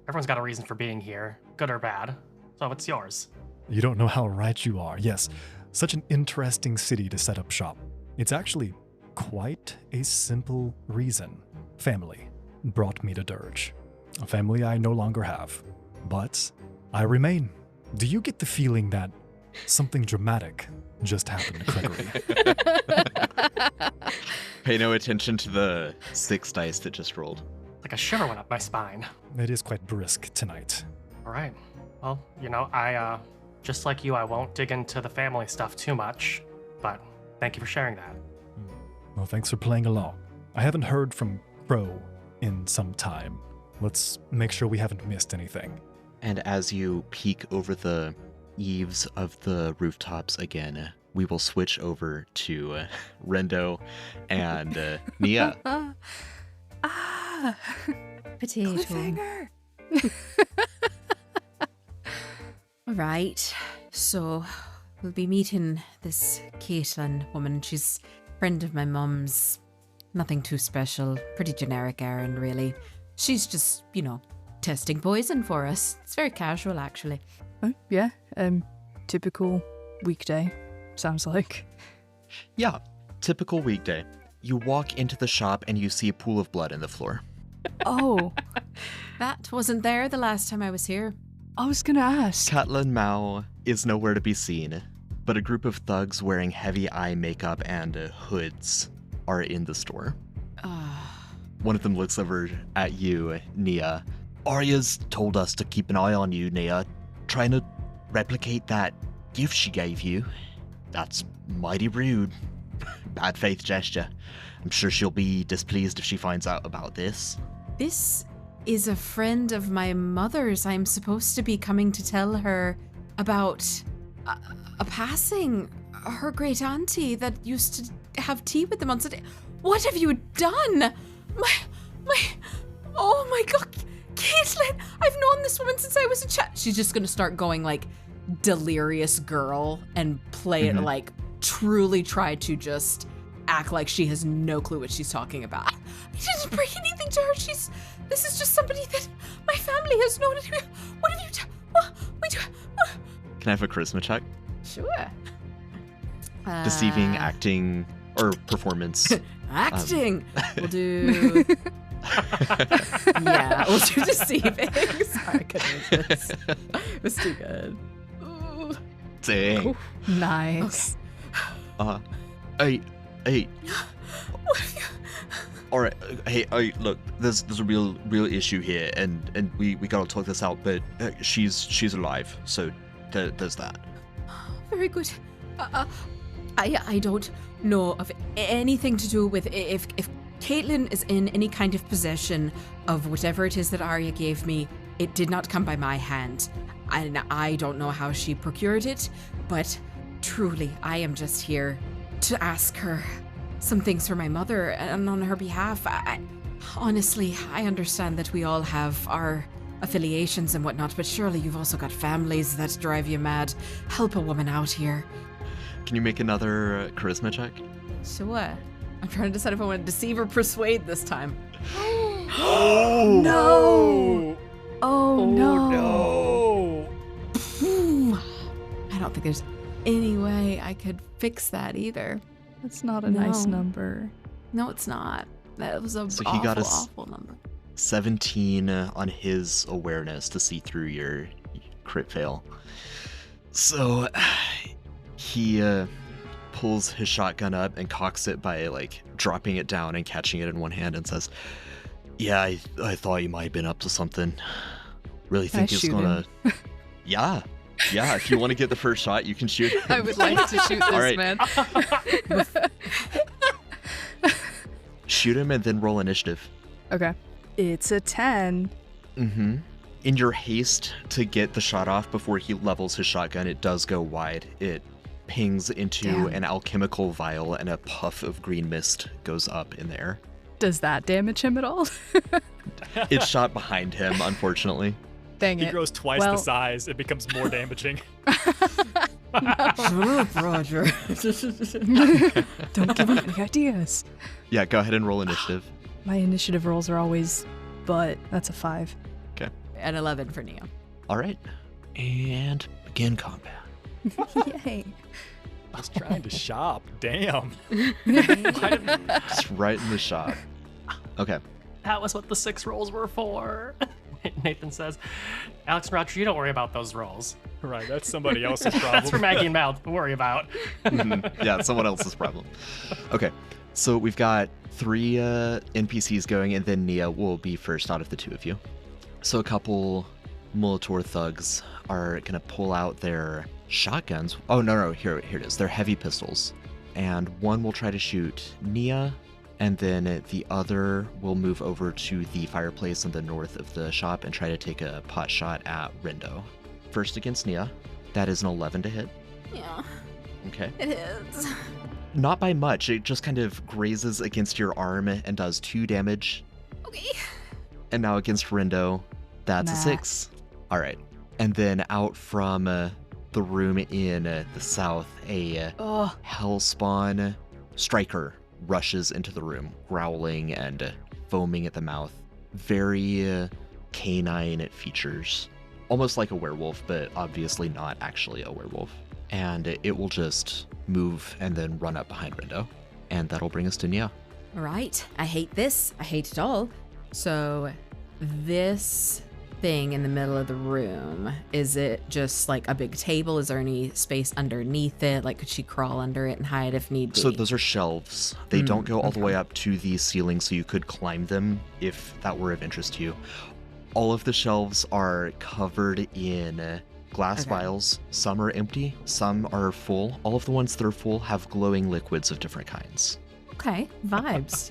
Everyone's got a reason for being here, good or bad. So what's yours? You don't know how right you are. Yes, such an interesting city to set up shop. It's actually quite a simple reason. Family brought me to Dirge. A family I no longer have, but I remain. Do you get the feeling that something dramatic just happened, Gregory? Pay no attention to the 6 dice that just rolled. Like a shiver went up my spine. It is quite brisk tonight. All right. Well, I, just like you, I won't dig into the family stuff too much, but thank you for sharing that. Well, thanks for playing along. I haven't heard from Crow in some time. Let's make sure we haven't missed anything. And as you peek over the eaves of the rooftops again, we will switch over to Rendo and Nia. Potato. Cliffhanger. All right. So we'll be meeting this Caitlin woman. She's a friend of my mum's. Nothing too special. Pretty generic errand, really. She's just, testing poison for us. It's very casual, actually. Oh, yeah. Typical weekday, sounds like. Yeah, typical weekday. You walk into the shop and you see a pool of blood in the floor. Oh, That wasn't there the last time I was here. I was gonna ask. Catelyn Mao is nowhere to be seen, but a group of thugs wearing heavy eye makeup and hoods are in the store. One of them looks over at you, Nia. Arya's told us to keep an eye on you, Nia, trying to replicate that gift she gave you. That's mighty rude. Bad faith gesture. I'm sure she'll be displeased if she finds out about this. This is a friend of my mother's. I'm supposed to be coming to tell her about a passing. Her great auntie that used to have tea with them on Sunday. What have you done? Oh my god, Caitlin! I've known this woman since I was a child. She's just gonna start going like delirious girl and play it like truly try to just act like she has no clue what she's talking about. I didn't bring anything to her. This is just somebody that my family has known. What have you done? What? Can I have a charisma check? Sure. Deceiving, acting, or performance. Acting. We'll do. Yeah, we'll do deceiving. Sorry, I couldn't use this. It was too good. Ooh. Dang. Nice. Hey. What have you? All right. Hey, look. There's a real issue here, and we gotta talk this out. But she's alive, so there's that. Very good. I don't know of anything to do with if Caitlin is in any kind of possession of whatever it is that Arya gave me. It did not come by my hand, and I don't know how she procured it. But truly, I am just here to ask her some things for my mother and on her behalf. Honestly, I understand that we all have our affiliations and whatnot, but surely you've also got families that drive you mad. Help a woman out here. Can you make another charisma check? Sure. I'm trying to decide if I want to deceive or persuade this time. Oh No! Oh no! no! I don't think there's any way I could fix that either. That's not a nice No. number. No, it's not. That was a So he awful, got us- awful number. 17 on his awareness to see through your crit fail. So he pulls his shotgun up and cocks it by like dropping it down and catching it in one hand and says, "Yeah, I thought you might have been up to something. Really Can I think it's shoot gonna." Yeah. If you want to get the first shot, you can shoot him. I would like to shoot this All right. man. Shoot him and then roll initiative. Okay. It's a 10. Mm-hmm. In your haste to get the shot off before he levels his shotgun, it does go wide. It pings into Damn. an alchemical vial and a puff of green mist goes up in the air. Does that damage him at all? It's shot behind him, unfortunately. Dang He it. grows twice Well- the size. It becomes more damaging. Roger. Don't give him any ideas. Yeah, go ahead and roll initiative. My initiative rolls are always, but that's a 5. An 11 for Neo. All right. And begin combat. Yay. I was trying to shop. Damn. Just right in the shot. Okay. That was what the 6 rolls were for. Nathan says, Alex and Roger, you don't worry about those rolls. Right, that's somebody else's problem. That's for Maggie and Mal to worry about. Yeah, someone else's problem. Okay. So we've got 3 NPCs going, and then Nia will be first out of the 2 of you. So a couple Molitor thugs are going to pull out their shotguns. Oh, no, here it is. They're heavy pistols. And one will try to shoot Nia, and then the other will move over to the fireplace in the north of the shop and try to take a pot shot at Rindo. First against Nia. That is an 11 to hit. Yeah, Okay. it is. Not by much. It just kind of grazes against your arm and does 2 damage. Okay. And now against Rindo, that's a Nah. 6. All right. And then out from the room in the south, a Oh, hellspawn striker rushes into the room, growling and foaming at the mouth. Very canine features. Almost like a werewolf, but obviously not actually a werewolf. And it will just move and then run up behind Rindo. And that'll bring us to Nia. All right. I hate this. I hate it all. So, this thing in the middle of the room, is it just like a big table? Is there any space underneath it? Like, could she crawl under it and hide if need be? So those are shelves. They don't go all the way up to the ceiling, so you could climb them if that were of interest to you. All of the shelves are covered in glass Okay. vials. Some are empty, some are full. All of the ones that are full have glowing liquids of different kinds. Okay, vibes.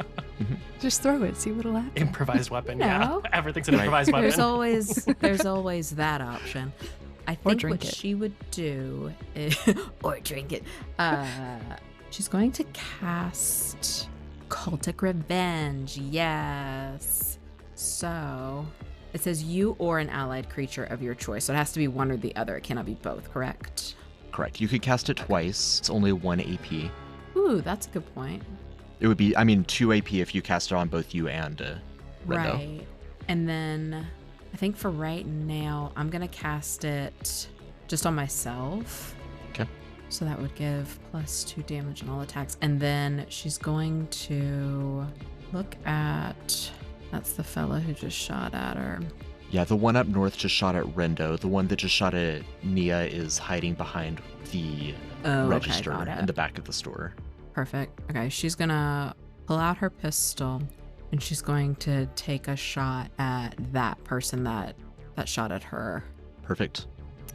just throw it, see what'll happen. Improvised weapon, No. yeah. Everything's an Right. improvised weapon. there's always that option. I think drink what it. she would do is, or drink it. She's going to cast Cultic Revenge. Yes. So it says you or an allied creature of your choice. So it has to be one or the other. It cannot be both, correct? Correct. You could cast it twice. It's only 1 AP. Ooh, that's a good point. It would be, 2 AP if you cast it on both you and Rindo. Right. And then I think for right now, I'm going to cast it just on myself. Okay. So that would give +2 damage on all attacks. And then she's going to look at, that's the fella who just shot at her. Yeah, the one up north just shot at Rindo. The one that just shot at Nia is hiding behind the Oh, register okay, got in it. the back of the store. Perfect. Okay, she's going to pull out her pistol and she's going to take a shot at that person that shot at her. Perfect.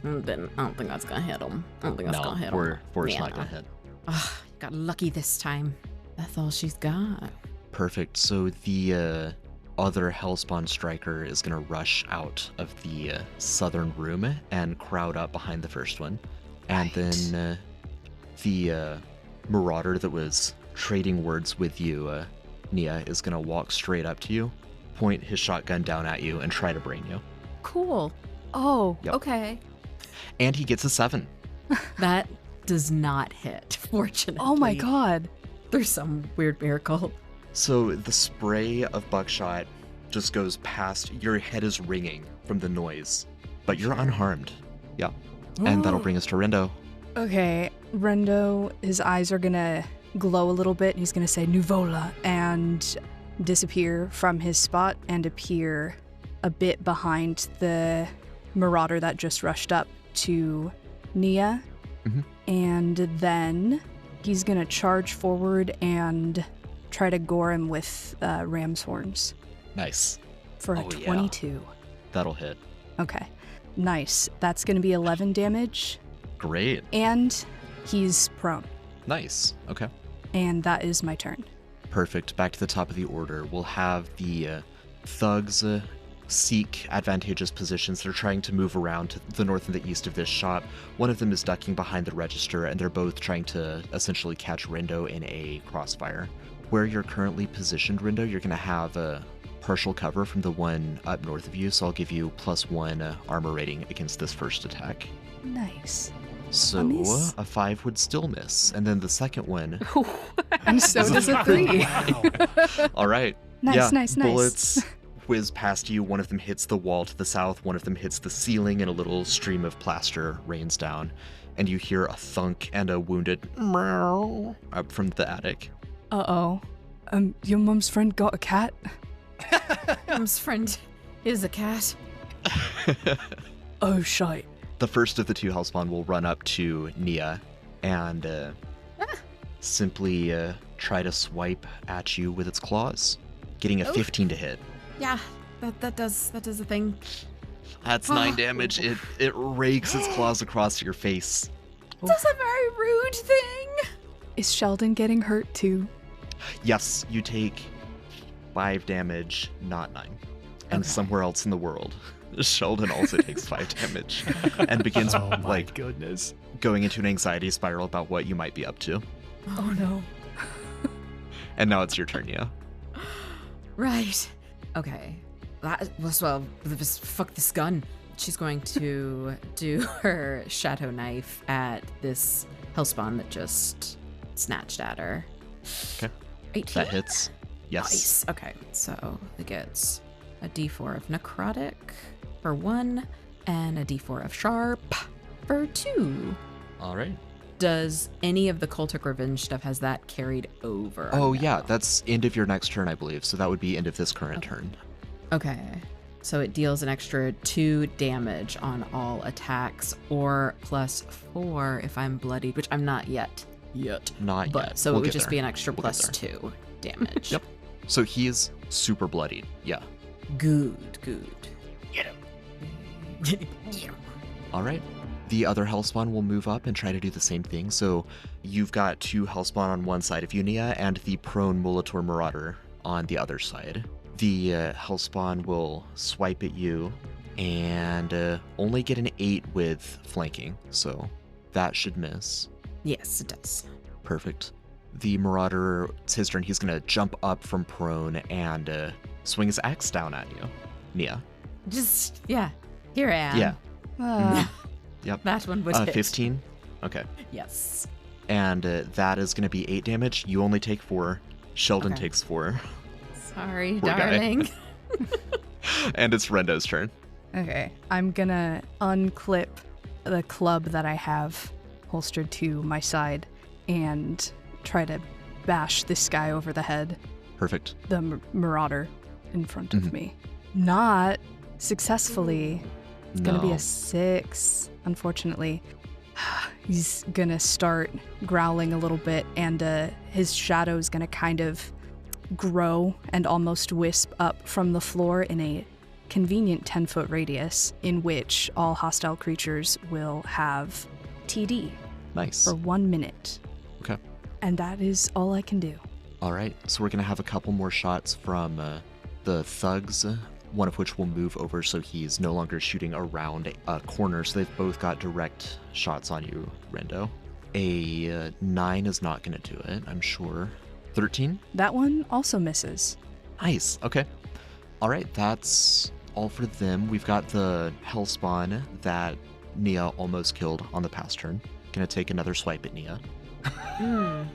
Then I don't think that's going to hit him. I don't think that's No, going to hit him. four's not gonna hit. Ugh, got lucky this time. That's all she's got. Perfect. So the other Hellspawn striker is going to rush out of the southern room and crowd up behind the first one. And then the marauder that was trading words with you, Nia, is going to walk straight up to you, point his shotgun down at you, and try to brain you. Cool. Oh, Yep. Okay. And he gets a 7. That does not hit, fortunately. oh my god. There's some weird miracle. So the spray of buckshot just goes past. Your head is ringing from the noise, but you're unharmed. Yeah. And that'll bring us to Rindo. Okay, Rendo, his eyes are gonna glow a little bit, and he's gonna say Nuvola and disappear from his spot and appear a bit behind the marauder that just rushed up to Nia. Mhm. And then he's gonna charge forward and try to gore him with ram's horns Nice. for a Oh, yeah. 22. That'll hit. Okay, nice. That's gonna be 11 damage, Great. and he's prone. Nice. Okay. And that is my turn. Perfect. Back to the top of the order. We'll have the thugs seek advantageous positions. They're trying to move around to the north and the east of this shop. One of them is ducking behind the register, and they're both trying to essentially catch Rindo in a crossfire. where you're currently positioned, Rindo, you're going to have a partial cover from the one up north of you, so I'll give you +1 armor rating against this first attack. Nice. So miss. a 5 would still miss, and then the second one. And so does a 3. All right. Nice. Bullets whiz past you. One of them hits the wall to the south. One of them hits the ceiling, and a little stream of plaster rains down. And you hear a thunk and a wounded meow up from the attic. Uh-oh. Your mum's friend got a cat? Mom's friend is a cat. Oh, shite. The first of the two hellspawn will run up to Nia and simply try to swipe at you with its claws, getting a 15 to hit. Yeah, that does a thing. That's 9 damage. It rakes its claws across your face. That's a very rude thing. Is Sheldon getting hurt too? Yes, you take 5 damage, not 9. And Okay. somewhere else in the world, Sheldon also takes 5 damage and begins Oh my like goodness. going into an anxiety spiral about what you might be up to. Oh no. And now it's your turn, Nia. Right. Okay. Fuck this gun. She's going to do her shadow knife at this hellspawn that just snatched at her. Okay. 18. That hits. Yes. Nice. Okay, so it gets a d4 of necrotic for 1 and a d4 of sharp for 2. All right. Does any of the cultic revenge stuff, has that carried over? Oh, No. yeah, that's end of your next turn, I believe. So that would be end of this current turn. Okay. So it deals an extra 2 damage on all attacks, or +4 if I'm bloodied, which I'm not yet. Not But yet. so We'll it would get just there. be an extra We'll get there. +2 damage. Yep. So he is super bloodied. Yeah. Good. All right. The other Hellspawn will move up and try to do the same thing. So you've got 2 Hellspawn on one side of you, Nia, and the prone Molitor Marauder on the other side. The Hellspawn will swipe at you and only get an 8 with flanking, so that should miss. Yes, it does. Perfect. The Marauder, it's his turn. He's going to jump up from prone and swing his axe down at you, Nia. Just, yeah. Here I am. Yeah. Yep. That one would hit. 15? Okay. Yes. And that is going to be 8 damage. You only take 4. Sheldon Okay. takes 4. Sorry, Poor guy. darling. And it's Rendo's turn. Okay, I'm gonna unclip the club that I have holstered to my side and try to bash this guy over the head, Perfect. the marauder in front Mhm. of me. Not successfully. It's gonna be No. a 6, unfortunately. He's gonna start growling a little bit, and his shadow is gonna kind of grow and almost wisp up from the floor in a convenient 10-foot radius, in which all hostile creatures will have TD Nice. for 1 minute. Okay. And that is all I can do. All right. So we're going to have a couple more shots from the thugs, one of which will move over so he's no longer shooting around a corner. So they've both got direct shots on you, Rendo. A 9 is not going to do it, I'm sure. 13? That one also misses. Nice. Okay. All right. That's all for them. We've got the Hellspawn that Nia almost killed on the past turn. Gonna take another swipe at Nia. And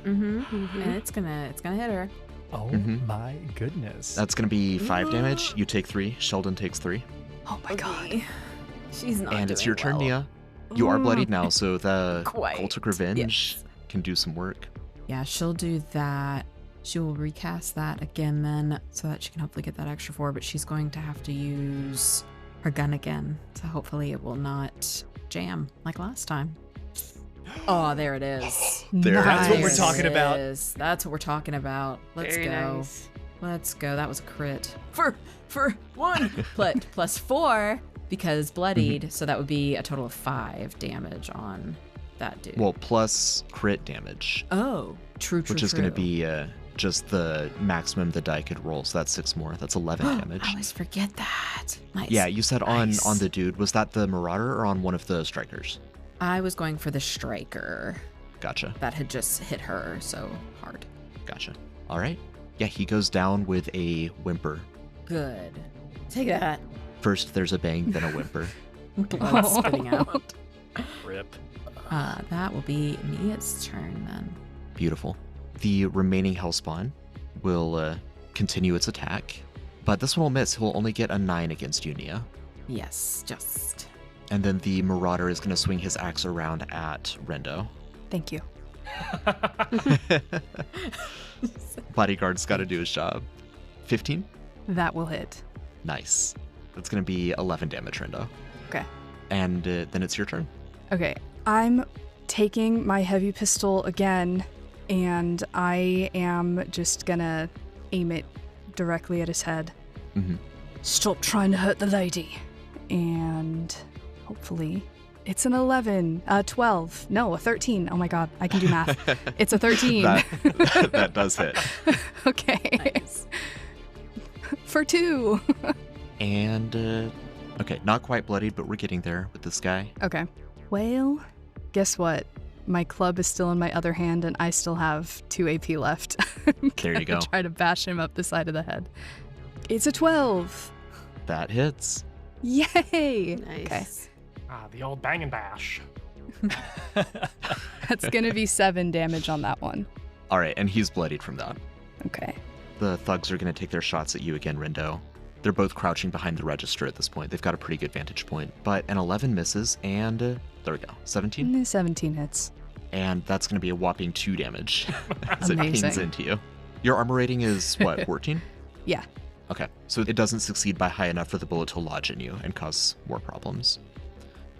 it's gonna hit her. Oh Mhm. my goodness. That's gonna be 5 damage. You take 3. Sheldon takes 3. Oh my god. She's not. And it's doing your turn, well. Nia. You are bloodied now, so the Quite, Cultic Revenge yes. can do some work. Yeah, she'll do that. She will recast that again then, so that she can hopefully get that extra 4, but she's going to have to use her gun again. So hopefully it will not jam like last time. Oh, there it is. There. That's what we're There talking it about. is. That's what we're talking about. Let's Very go. nice. Let's go. That was a crit. For 1. plus 4 because bloodied, so that would be a total of 5 damage on that dude. Well, plus crit damage, oh, true. which is going to be just the maximum the die could roll. So that's 6 more. That's 11 damage. I always forget that. Nice. Yeah, you said Nice. on the dude. Was that the Marauder or on one of the strikers? I was going for the striker Gotcha. that had just hit her so hard. Gotcha. All right. Yeah, he goes down with a whimper. Good. Take that. First, there's a bang, then a whimper. Blood spitting out. Rip. That will be Nia's turn then. Beautiful. The remaining Hellspawn will continue its attack, but this one will miss. He'll only get a 9 against you, Nia. Yes, just. And then the Marauder is going to swing his axe around at Rendo. Thank you. Bodyguard's got to do his job. 15? That will hit. Nice. That's going to be 11 damage, Rendo. Okay. And then it's your turn. Okay. I'm taking my heavy pistol again, and I am just gonna aim it directly at his head. Mm-hmm. Stop trying to hurt the lady. And hopefully it's an 11, 12, no, a 13. Oh my god, I can do math. It's a 13. that does hit. Okay. Nice. For 2. And, okay, not quite bloodied, but we're getting there with this guy. Okay. Well, guess what? My club is still in my other hand, and I still have 2 AP left. There you go. Try to bash him up the side of the head. It's a 12. That hits. Yay! Nice. Okay. The old bang and bash. That's gonna be 7 damage on that one. All right, and he's bloodied from that. Okay. The thugs are going to take their shots at you again, Rendo. They're both crouching behind the register at this point. They've got a pretty good vantage point. But an 11 misses, and there we go, 17? 17 hits. And that's going to be a whopping 2 damage as it Amazing. pings into you. Your armor rating is, what, 14? Yeah. Okay, so it doesn't succeed by high enough for the bullet to lodge in you and cause more problems.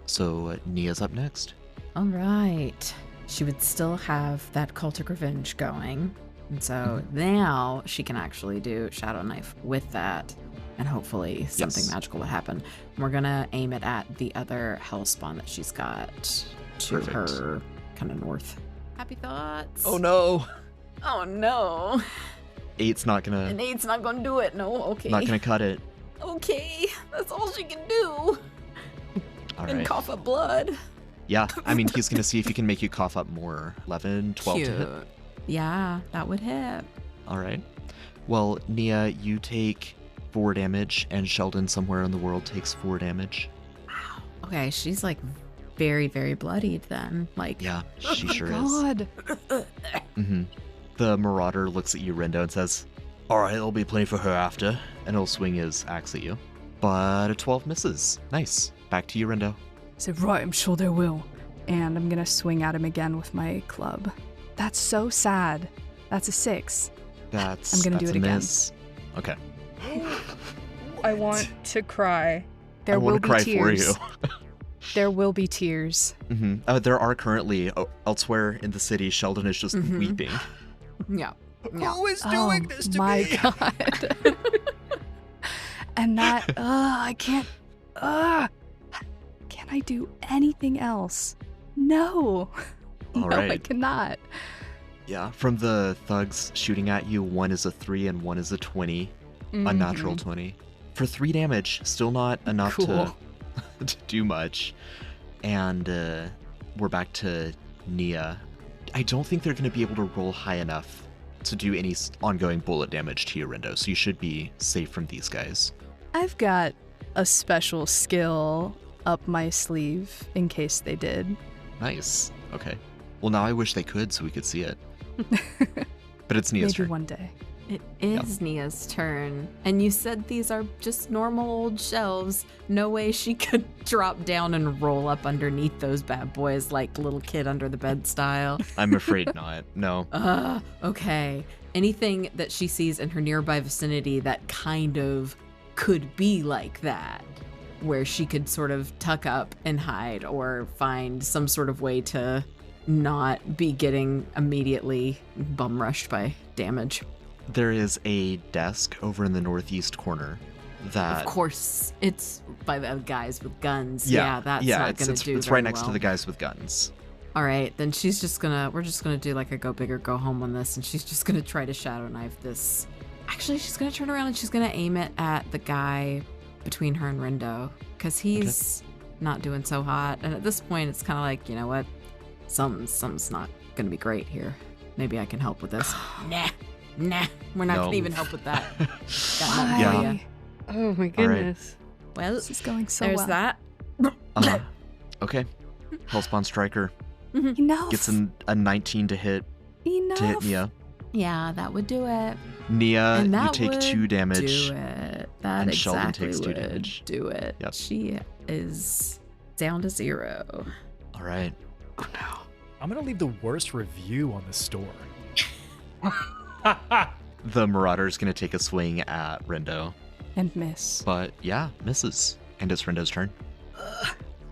So Nia's up next. All right. She would still have that cultic revenge going. And so now she can actually do Shadow Knife with that. And hopefully something Yes. magical would happen. We're going to aim it at the other Hellspawn that she's got to Perfect. her kind of north. Happy thoughts. Oh no! Oh no. 8's not gonna And 8's not going to do it. No, okay. not gonna cut it. Okay. That's all she can do. All And right. cough up blood. Yeah, I mean, he's gonna see if he can make you cough up more. 11, 12 to hit. Yeah, that would hit. All right. Well, Nia, you take 4 damage, and Sheldon somewhere in the world takes 4 damage. Okay, she's like very, very bloodied then. Like, Yeah, she sure is. God. Mm-hmm. The Marauder looks at you, Rendo, and says, "All right, there'll be plenty for her after," and he'll swing his axe at you. But a 12 misses. Nice. Back to you, Rendo. So, right, I'm sure there will. And I'm gonna swing at him again with my club. That's so sad. That's a 6. That's I'm gonna do that's it a again. miss. Okay. I want to cry. There I will want to be cry tears. for you. There will be tears. Mm-hmm. There are currently elsewhere in the city. Sheldon is just weeping. yeah. Yeah. Who is Oh doing this to my me? god. And that, I can't, can I do anything else? No. All No, I right. cannot. Yeah, from the thugs shooting at you, one is a 3 and one is a 20. A natural 20. For 3 damage, still not enough Cool. to do much. And we're back to Nia. I don't think they're going to be able to roll high enough to do any ongoing bullet damage to your Rendo, so you should be safe from these guys. I've got a special skill up my sleeve in case they did. Nice. Okay. Well, now I wish they could so we could see it. But it's Nia's Maybe turn. one day. It is Nia's turn. And you said these are just normal old shelves. No way she could drop down and roll up underneath those bad boys like little kid under the bed style. I'm afraid not. No. Okay. Anything that she sees in her nearby vicinity that kind of could be like that, where she could sort of tuck up and hide or find some sort of way to not be getting immediately bum rushed by damage. There is a desk over in the northeast corner that... Of course, it's by the guys with guns. Yeah, that's not going to do it's very right next to well. the guys with guns. All right, then we're just gonna do like a go big or go home on this, and she's just gonna try to shadow knife this. Actually, she's gonna turn around and she's gonna aim it at the guy between her and Rendo, because he's not doing so hot. And at this point, it's kind of like, you know what? Something's not gonna be great here. Maybe I can help with this. Nah. Nah, we're not No. gonna even help with that. Got Why? nothing for ya. Oh my goodness. Well, This is going so there's well. that. Okay. Hellspawn Striker Enough. gets a 19 to hit Enough. Nia. Yeah, that would do it. Nia, And you that take would 2 damage. Do it. That and Sheldon exactly takes 2 would damage. do it. Yep. She is down to 0. All right. Oh no. I'm gonna leave the worst review on the store. The Marauder's going to take a swing at Rendo. And miss. But yeah, misses. And it's Rendo's turn.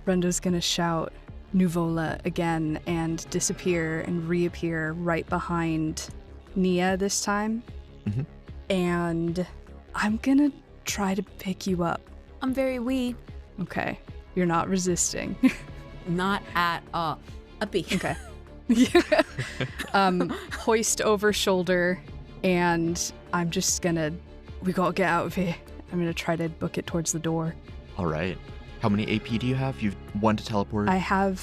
Brenda's gonna shout Nuvola again and disappear and reappear right behind Nia this time. Mhm. And I'm gonna try to pick you up. I'm very wee. Okay. You're not resisting. Not at all. Uppy. Okay. Hoist over shoulder, and I'm just gonna. We gotta get out of here. I'm gonna try to book it towards the door. All right. How many AP do you have? You've 1 to teleport? I have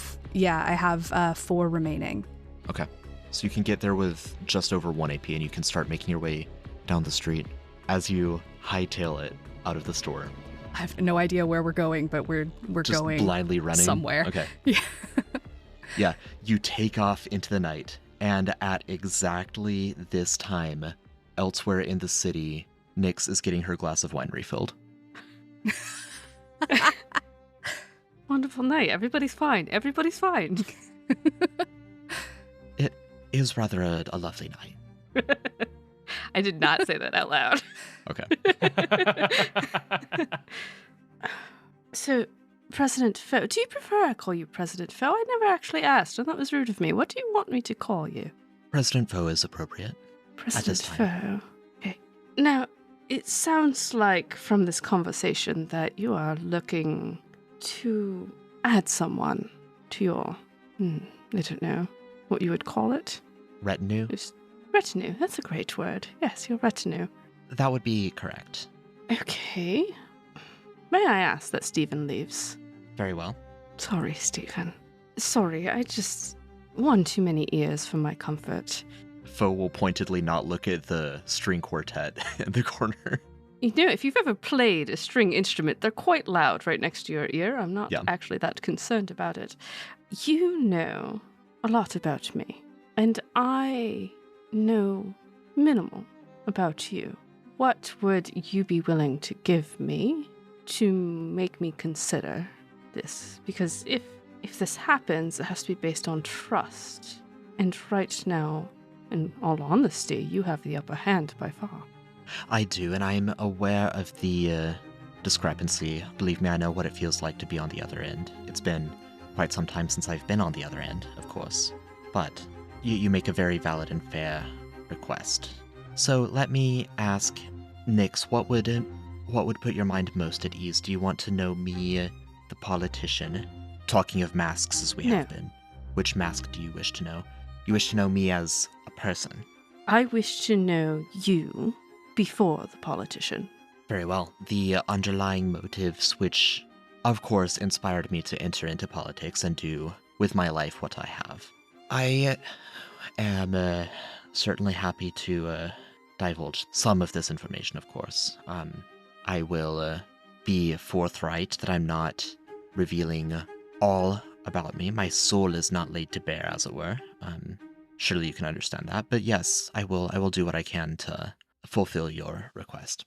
4 remaining. Okay. So you can get there with just over 1 AP and you can start making your way down the street as you hightail it out of the store. I have no idea where we're going, but we're Just going blindly running somewhere. Okay. Yeah. Yeah. You take off into the night, and at exactly this time, elsewhere in the city, Nyx is getting her glass of wine refilled. Wonderful night. Everybody's fine. Everybody's fine. It is rather a lovely night. I did not say that out loud. Okay. So, President Foe, do you prefer I call you President Foe? I never actually asked, and that was rude of me. What do you want me to call you? President Foe is appropriate. President time. Foe. Okay. Now, it sounds like from this conversation that you are looking to add someone to your, I don't know what you would call it. Retinue? Just retinue. That's a great word. Yes, your retinue. That would be correct. Okay. May I ask that Stephen leaves? Very well. Sorry, Stephen. Sorry, I just... one too many ears for my comfort. Foe will pointedly not look at the string quartet in the corner. You know, if you've ever played a string instrument, they're quite loud right next to your ear. I'm not actually that concerned about it. You know a lot about me, and I know minimal about you. What would you be willing to give me to make me consider this? Because if this happens, it has to be based on trust. And right now, in all honesty, you have the upper hand by far. I do, and I'm aware of the discrepancy. Believe me, I know what it feels like to be on the other end. It's been quite some time since I've been on the other end, of course. But you make a very valid and fair request. So let me ask, Nyx, what would put your mind most at ease? Do you want to know me, the politician? Talking of masks as we have been. Which mask do you wish to know? You wish to know me as a person? I wish to know you before the politician. Very well. The underlying motives which, of course, inspired me to enter into politics and do with my life what I have. I am certainly happy to divulge some of this information, of course. I will be forthright that I'm not revealing all about me. My soul is not laid to bare, as it were. Surely you can understand that. But yes, I will do what I can to fulfill your request.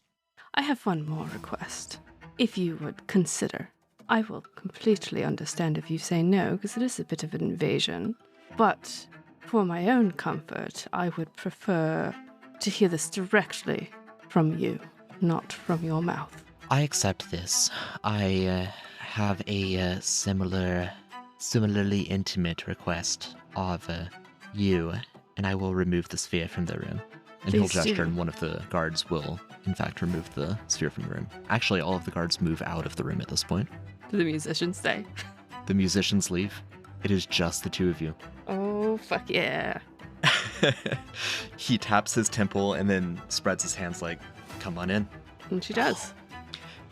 I have one more request. If you would consider. I will completely understand if you say no, because it is a bit of an invasion. But for my own comfort, I would prefer to hear this directly from you, not from your mouth. I accept this. I have a similarly intimate request of you, and I will remove the sphere from the room. And he'll Please do. gesture, and one of the guards will, in fact, remove the sphere from the room. Actually, all of the guards move out of the room at this point. Do the musicians say? The musicians leave. It is just the two of you. Oh, fuck yeah. He taps his temple and then spreads his hands like, come on in. And she does.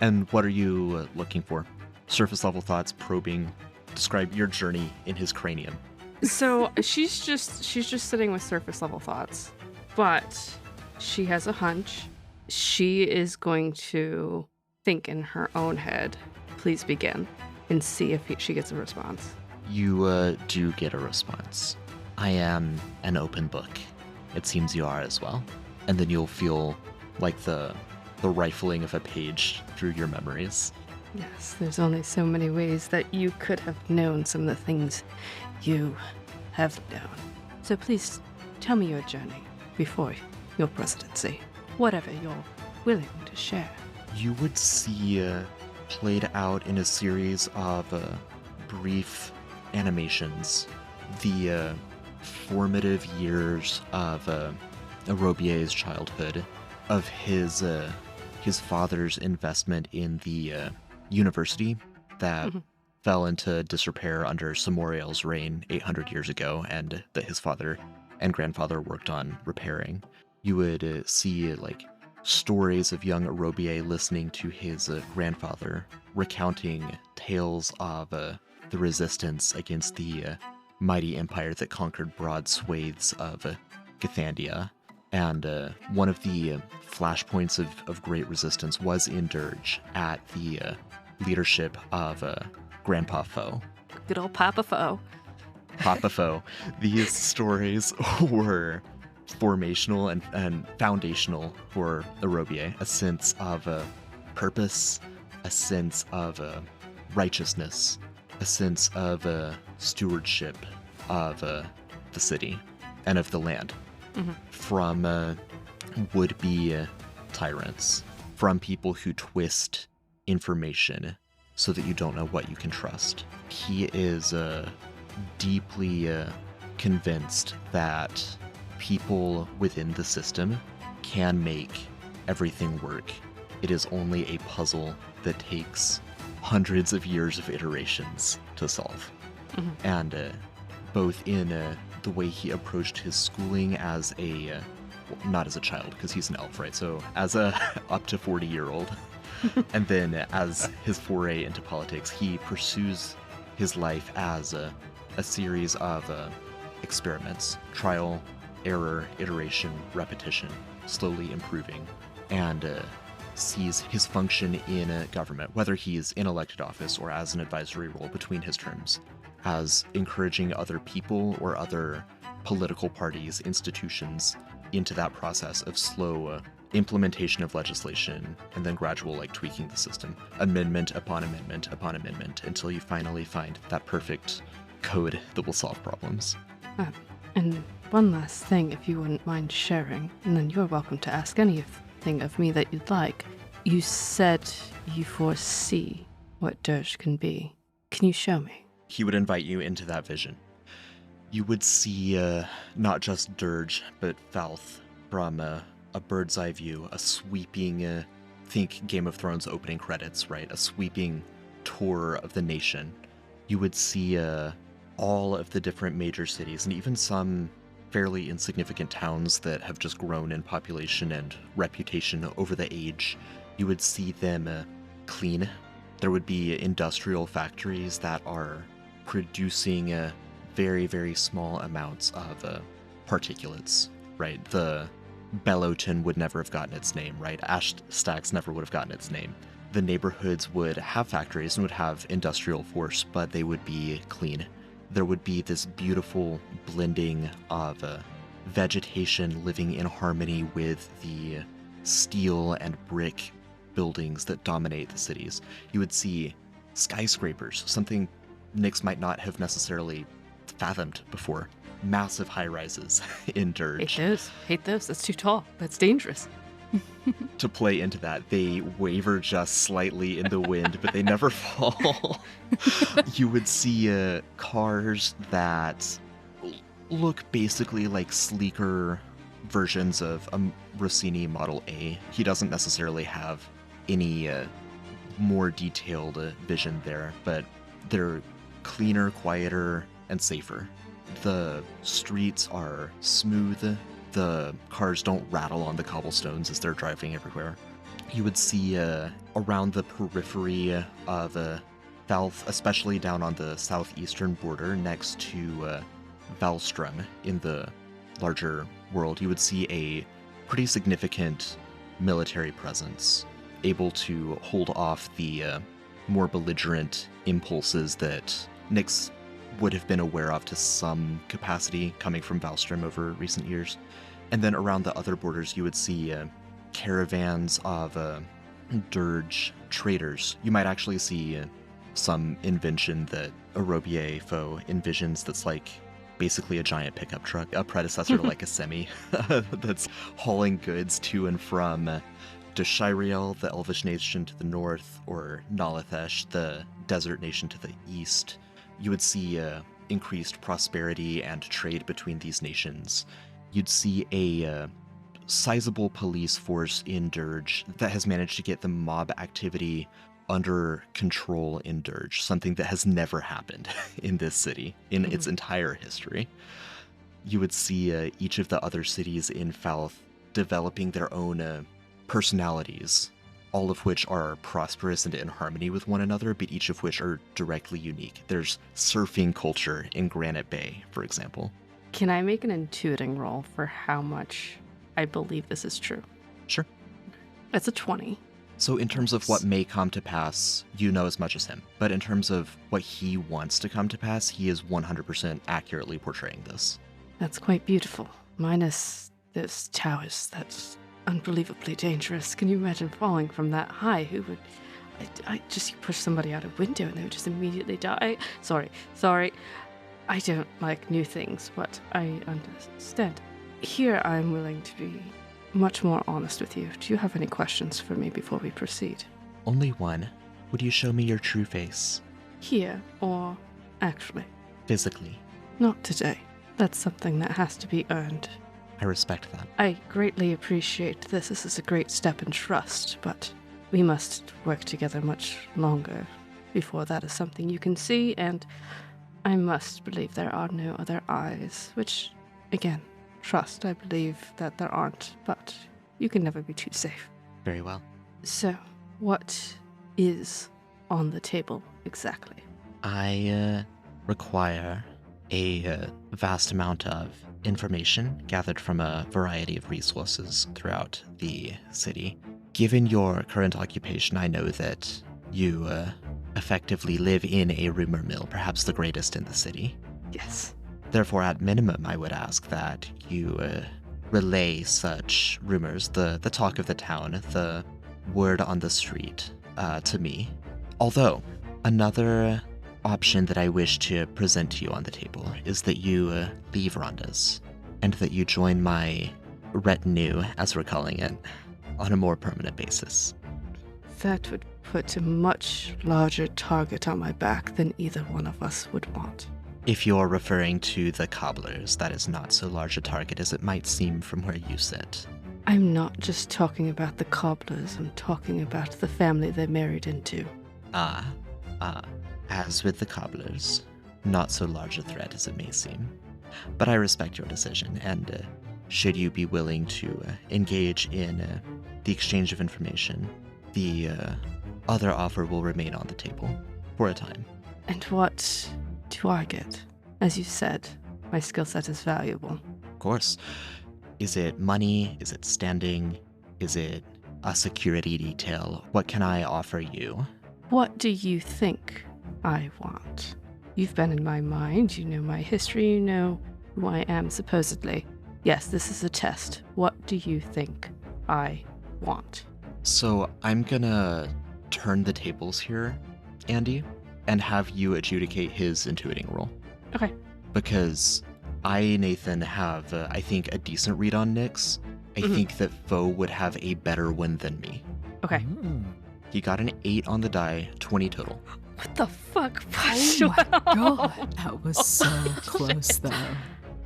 And what are you looking for? Surface level thoughts, probing. Describe your journey in his cranium. So she's just sitting with surface level thoughts. But She has a hunch. She is going to think in her own head, please begin, and see if she gets a response. You do get a response. I am an open book. It seems you are as well. And then you'll feel like the rifling of a page through your memories. Yes, there's only so many ways that you could have known some of the things you have known. So please tell me your journey before your presidency, whatever you're willing to share. You would see played out in a series of brief animations the formative years of Robier's childhood, of his father's investment in the university that fell into disrepair under Samoriel's reign 800 years ago, and that his father and grandfather worked on repairing. You would see like stories of young Robier listening to his grandfather recounting tales of the resistance against the mighty empire that conquered broad swathes of Gathandia. And one of the flashpoints of great resistance was in Dirge at the leadership of Grandpa Foe. Good old Papa Foe. Papa Foe. These stories were formational and foundational for Robier, a sense of purpose, a sense of righteousness, a sense of stewardship of the city and of the land from would-be tyrants, from people who twist information so that you don't know what you can trust. He is deeply convinced that people within the system can make everything work. It is only a puzzle that takes hundreds of years of iterations to solve. And both in the way he approached his schooling as a, well, not as a child, because he's an elf, right? So as a up to 40-year-old, and then as his foray into politics, he pursues his life as a series of experiments, trial, error, iteration, repetition, slowly improving, and sees his function in a government, whether he's in elected office or as an advisory role between his terms, as encouraging other people or other political parties, institutions into that process of slow implementation of legislation and then gradual tweaking the system, amendment upon amendment upon amendment, until you finally find that perfect code that will solve problems. And one last thing, if you wouldn't mind sharing, and then you're welcome to ask anything of me that you'd like. You said you foresee what Dirge can be. Can you show me? He would invite you into that vision. You would see not just Dirge, but Falth from a bird's eye view, a sweeping, think Game of Thrones opening credits, right? A sweeping tour of the nation. You would see all of the different major cities and even some fairly insignificant towns that have just grown in population and reputation over the age. You would see them clean. There would be industrial factories that are producing very, very small amounts of particulates, right? The Belloton would never have gotten its name, right? Ash Stacks never would have gotten its name. The neighborhoods would have factories and would have industrial force, but they would be clean. There would be this beautiful blending of vegetation living in harmony with the steel and brick buildings that dominate the cities. You would see skyscrapers, something Nyx might not have necessarily fathomed before. Massive high-rises in Dirge. Hate those. That's too tall. That's dangerous. To play into that, they waver just slightly in the wind, but they never fall. You would see cars that look basically like sleeker versions of a Rossini Model A. He doesn't necessarily have any more detailed vision there, but they're cleaner, quieter, and safer. The streets are smooth. The cars don't rattle on the cobblestones as they're driving everywhere. You would see around the periphery of Valth, especially down on the southeastern border next to Valstrom in the larger world, you would see a pretty significant military presence, able to hold off the more belligerent impulses that Nyx would have been aware of to some capacity coming from Valstrom over recent years. And then around the other borders, you would see caravans of dirge traders. You might actually see some invention that a Robier foe envisions that's like basically a giant pickup truck, a predecessor to like a semi that's hauling goods to and from Deshiriel, the Elvish nation to the north, or Nalathesh, the desert nation to the east. You would see increased prosperity and trade between these nations. You'd see a sizable police force in Dirge that has managed to get the mob activity under control in Dirge, something that has never happened in this city in its entire history. You would see each of the other cities in Falth developing their own personalities, all of which are prosperous and in harmony with one another, but each of which are directly unique. There's surfing culture in Granite Bay, for example. Can I make an intuiting roll for how much I believe this is true? Sure. It's a 20. So in terms of what may come to pass, you know as much as him. But in terms of what he wants to come to pass, he is 100% accurately portraying this. That's quite beautiful. Minus those towers, that's unbelievably dangerous. Can you imagine falling from that high? Who would... I just push somebody out a window and they would just immediately die. Sorry. I don't like new things, but I understand. Here I'm willing to be much more honest with you. Do you have any questions for me before we proceed? Only one. Would you show me your true face? Here, or actually? Physically. Not today. That's something that has to be earned. I respect that. I greatly appreciate this. This is a great step in trust, but we must work together much longer before that is something you can see, and I must believe there are no other eyes, which, again, trust, I believe that there aren't, but you can never be too safe. Very well. So, what is on the table exactly? I require a vast amount of information gathered from a variety of resources throughout the city. Given your current occupation, I know that you effectively live in a rumor mill, perhaps the greatest in the city. Yes. Therefore, at minimum, I would ask that you relay such rumors, the talk of the town, the word on the street, to me. Although, another option that I wish to present to you on the table is that you leave Ronda's, and that you join my retinue, as we're calling it, on a more permanent basis. That would put a much larger target on my back than either one of us would want. If you're referring to the cobblers, that is not so large a target as it might seem from where you sit. I'm not just talking about the cobblers, I'm talking about the family they married into. As with the cobblers, not so large a threat as it may seem. But I respect your decision, and should you be willing to engage in the exchange of information, the other offer will remain on the table for a time. And what do I get? As you said, my skill set is valuable. Of course. Is it money? Is it standing? Is it a security detail? What can I offer you? What do you think I want? You've been in my mind, you know my history, you know who I am supposedly. Yes, this is a test. What do you think I want? So I'm gonna turn the tables here, Andy, and have you adjudicate his intuiting roll. Okay. Because I, Nathan, have, I think, a decent read on Nyx. I think that Foe would have a better one than me. Okay. He got an 8 on the die, 20 total. What the fuck? Oh my god, that was so close though.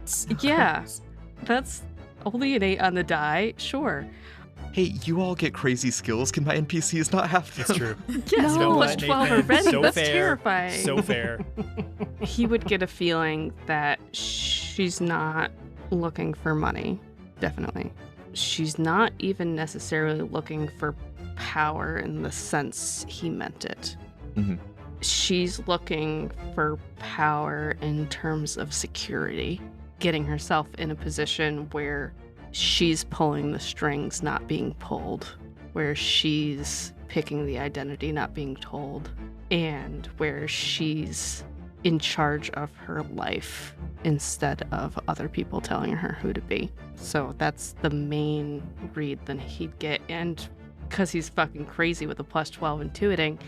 So Yeah. close. That's only an 8 on the die, sure. Hey, you all get crazy skills. Can my NPCs not have them? It's true. Yes, You know plus what, 12 Nathan? already. So That's fair. terrifying. So fair. He would get a feeling that she's not looking for money. Definitely. She's not even necessarily looking for power in the sense he meant it. Mhm. She's looking for power in terms of security, getting herself in a position where she's pulling the strings, not being pulled, where she's picking the identity, not being told, and where she's in charge of her life instead of other people telling her who to be. So that's the main read that he'd get, and because he's fucking crazy with a plus 12 intuiting,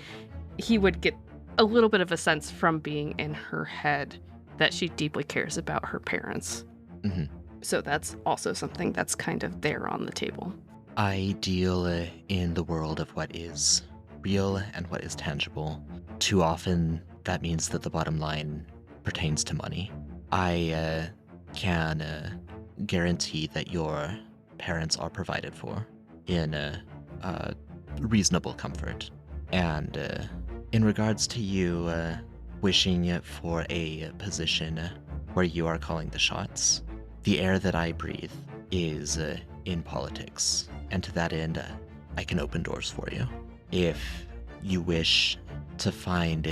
he would get a little bit of a sense from being in her head that she deeply cares about her parents. Mhm. So that's also something that's kind of there on the table. I deal in the world of what is real and what is tangible. Too often, that means that the bottom line pertains to money. I can guarantee that your parents are provided for in reasonable comfort. And in regards to you wishing for a position where you are calling the shots, the air that I breathe is in politics. And to that end, I can open doors for you. If you wish to find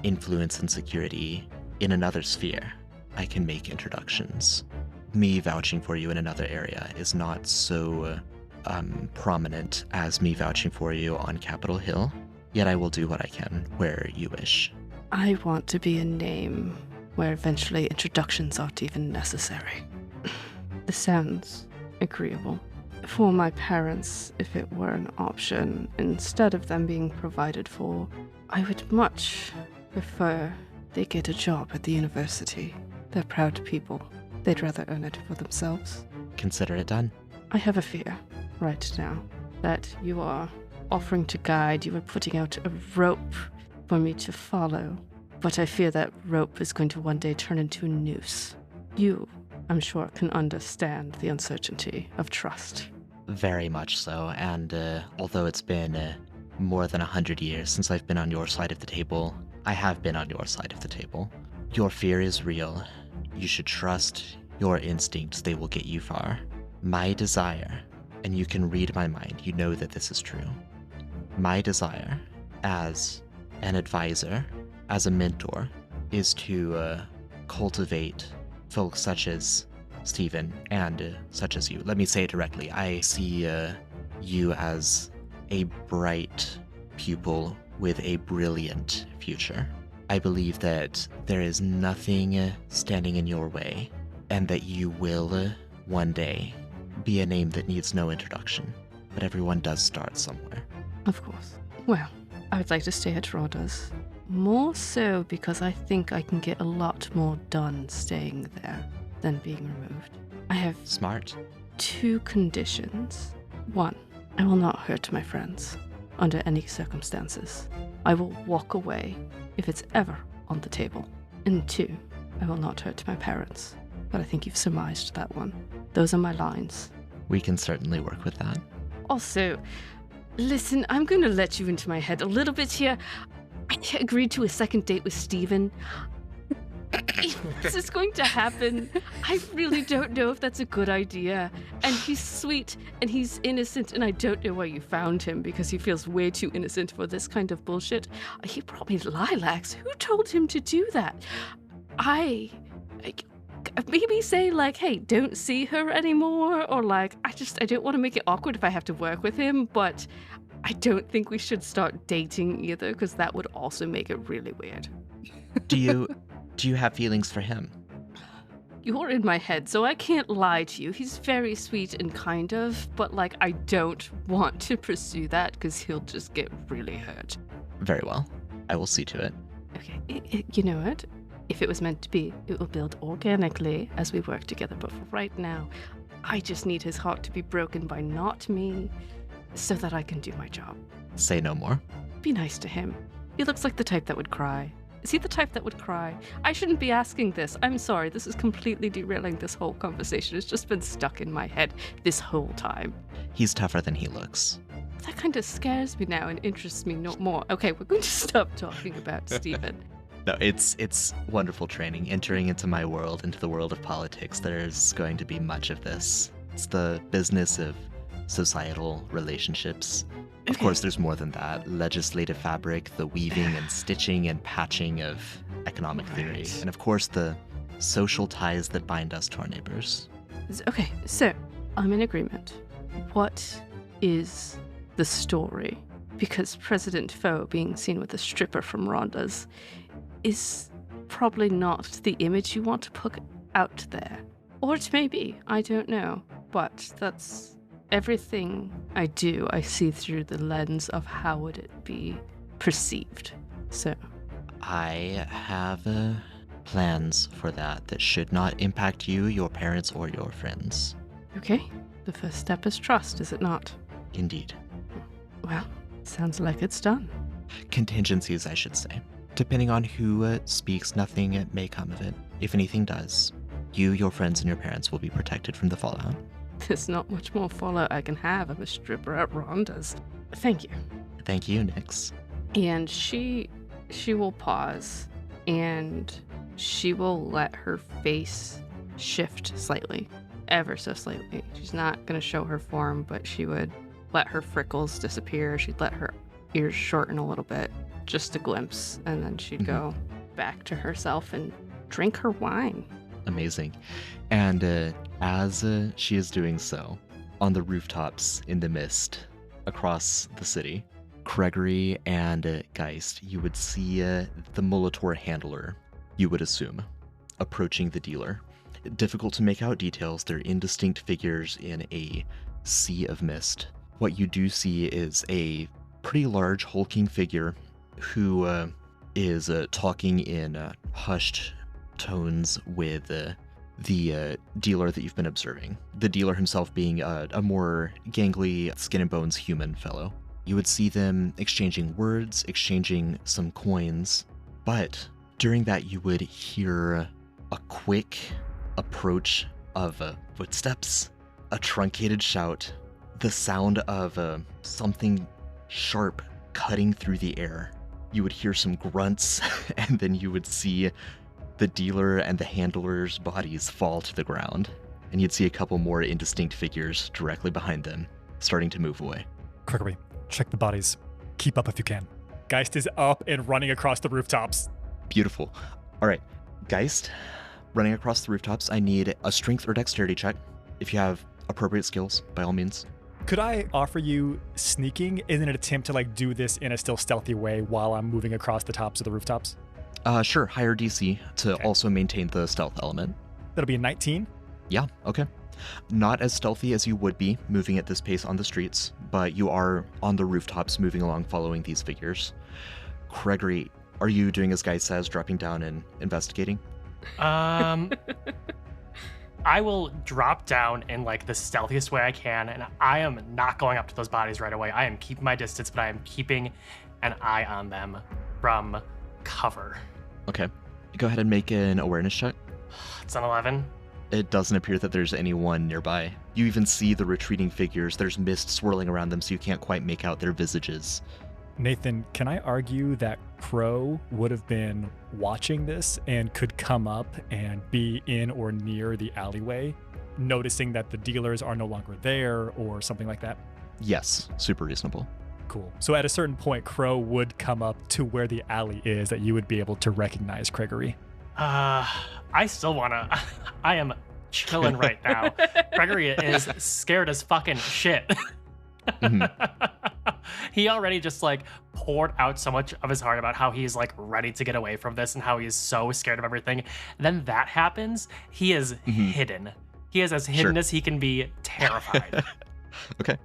influence and security in another sphere, I can make introductions. Me vouching for you in another area is not so prominent as me vouching for you on Capitol Hill, yet I will do what I can where you wish. I want to be a name where eventually introductions aren't even necessary. This sounds agreeable. For my parents, if it were an option, instead of them being provided for, I would much prefer they get a job at the university. They're proud people. They'd rather earn it for themselves. Consider it done. I have a fear right now that you are offering to guide, you are putting out a rope for me to follow, but I fear that rope is going to one day turn into a noose. You, I'm sure, can understand the uncertainty of trust. Very much so, and although it's been more than 100 years since I've been on your side of the table, I have been on your side of the table. Your fear is real. You should trust your instincts, they will get you far. My desire, and you can read my mind, you know that this is true. My desire, as an advisor, as a mentor, is to cultivate folks such as Stephen and such as you. Let me say it directly. I see you as a bright pupil with a brilliant future. I believe that there is nothing standing in your way, and that you will one day be a name that needs no introduction. But everyone does start somewhere. Of course. Well, I would like to stay at Rhoda's. More so because I think I can get a lot more done staying there than being removed. I have Smart. 2 conditions. 1, I will not hurt my friends under any circumstances. I will walk away if it's ever on the table. And 2, I will not hurt my parents. But I think you've surmised that one. Those are my lines. We can certainly work with that. Also, listen, I'm going to let you into my head a little bit here. I agreed to a second date with Steven. If this is going to happen, I really don't know if that's a good idea. And he's sweet and he's innocent, and I don't know why you found him because he feels way too innocent for this kind of bullshit. He probably lilacs. Who told him to do that? Maybe say like, hey, don't see her anymore, or like, I don't want to make it awkward if I have to work with him, but I don't think we should start dating either, because that would also make it really weird. Do you have feelings for him? You're in my head, so I can't lie to you. He's very sweet and kind of, but like, I don't want to pursue that because he'll just get really hurt. Very well. I will see to it. Okay, you know what? If it was meant to be, it will build organically as we work together. But for right now, I just need his heart to be broken by not me so that I can do my job. Say no more. Be nice to him. He looks like the type that would cry. Is he the type that would cry? I shouldn't be asking this. I'm sorry. This is completely derailing this whole conversation. It's just been stuck in my head this whole time. He's tougher than he looks. That kind of scares me now and interests me no more. Okay, we're going to stop talking about Stephen. No, it's wonderful training. Entering into my world, into the world of politics, there's going to be much of this. It's the business of societal relationships. Of course, there's more than that. Legislative fabric, the weaving and stitching and patching of economic theory. And of course, the social ties that bind us to our neighbors. Okay, so I'm in agreement. What is the story? Because President Foe being seen with a stripper from Rhonda's is probably not the image you want to put out there. Or it may be, I don't know. But that's everything I do, I see through the lens of how would it be perceived. So, I have plans for that should not impact you, your parents, or your friends. okay, the first step is trust, is it not? Indeed. Well, sounds like it's done. Contingencies, I should say. Depending on who speaks, nothing may come of it. If anything does, you, your friends, and your parents will be protected from the fallout. There's not much more fallout I can have of a stripper at Rhonda's. Thank you. Thank you, Nyx. And she will pause, and she will let her face shift slightly, ever so slightly. She's not going to show her form, but she would let her freckles disappear. She'd let her ears shorten a little bit, just a glimpse, and then she'd go back to herself and drink her wine. Amazing. And as she is doing so, on the rooftops in the mist across the city, Gregory and Geist, you would see the Molitor handler, you would assume, approaching the dealer. Difficult to make out details. They're indistinct figures in a sea of mist. What you do see is a pretty large hulking figure who is talking in hushed tones with the dealer that you've been observing. The dealer himself being a more gangly, skin and bones human fellow. You would see them exchanging words, exchanging some coins, but during that you would hear a quick approach of footsteps, a truncated shout, the sound of something sharp cutting through the air. You would hear some grunts, and then you would see the dealer and the handler's bodies fall to the ground, and you'd see a couple more indistinct figures directly behind them, starting to move away. Gregory, check the bodies. Keep up if you can. Geist is up and running across the rooftops. Beautiful. All right, Geist, running across the rooftops, I need a strength or dexterity check. If you have appropriate skills, by all means. Could I offer you sneaking in an attempt to do this in a still stealthy way while I'm moving across the tops of the rooftops? Sure, higher DC to also maintain the stealth element. That'll be a 19. Yeah, okay. Not as stealthy as you would be moving at this pace on the streets, but you are on the rooftops moving along following these figures. Gregory, are you doing as Guy says, dropping down and investigating? I will drop down in the stealthiest way I can, and I am not going up to those bodies right away. I am keeping my distance, but I am keeping an eye on them from cover. Okay. Go ahead and make an awareness check. It's an 11. It doesn't appear that there's anyone nearby. You even see the retreating figures. There's mist swirling around them, so you can't quite make out their visages. Nathan, can I argue that Crow would have been watching this and could come up and be in or near the alleyway, noticing that the dealers are no longer there or something like that? Yes, super reasonable. Cool. So at a certain point, Crow would come up to where the alley is that you would be able to recognize Gregory. I still wanna... I am chilling right now. Gregory is scared as fucking shit. He already just poured out so much of his heart about how he's ready to get away from this and how he is so scared of everything. Then that happens. He is hidden. He is as hidden as he can be, terrified. Okay.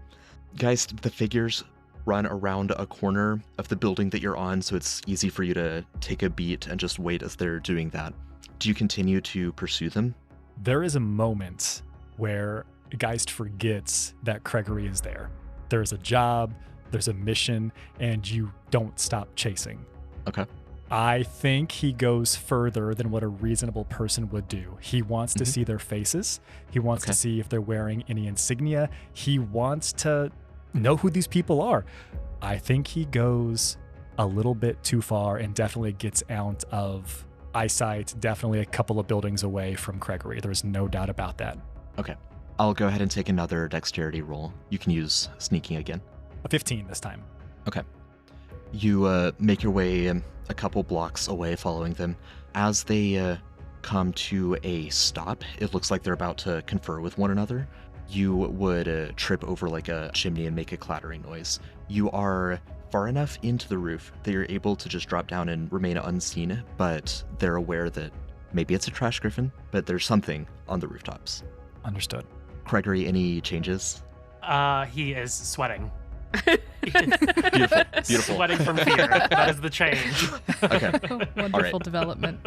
Guys, the figures run around a corner of the building that you're on, so it's easy for you to take a beat and just wait as they're doing that. Do you continue to pursue them? There is a moment where Geist forgets that Gregory is there. There's a job, there's a mission, and you don't stop chasing. Okay. I think he goes further than what a reasonable person would do. He wants to see their faces. He wants to see if they're wearing any insignia. He wants to know who these people are. I think he goes a little bit too far and definitely gets out of eyesight, definitely a couple of buildings away from Gregory. There's no doubt about that. Okay. I'll go ahead and take another dexterity roll. You can use sneaking again. A 15 this time. Okay. You make your way a couple blocks away following them. As they come to a stop, it looks like they're about to confer with one another. you would trip over like a chimney and make a clattering noise. You are far enough into the roof that you're able to just drop down and remain unseen, but they're aware that maybe it's a trash griffin, but there's something on the rooftops. Understood. Gregory, any changes? He is sweating. Beautiful. Sweating from fear. That is the change. Okay. Wonderful development.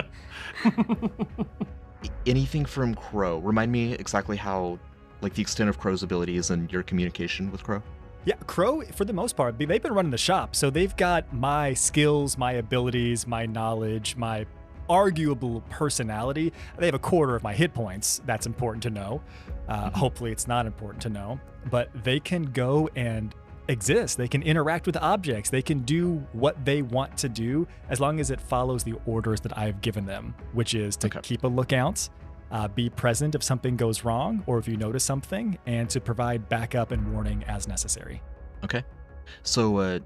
Anything from Crow? Remind me exactly how, like, the extent of Crow's abilities and your communication with Crow. Yeah, Crow, for the most part, they've been running the shop, so they've got my skills, my abilities, my knowledge, my arguable personality. They have a quarter of my hit points. That's important to know. Hopefully it's not important to know. But they can go and exist. They can interact with objects. They can do what they want to do as long as it follows the orders that I've given them, which is to keep a lookout, be present if something goes wrong or if you notice something, and to provide backup and warning as necessary. Okay. So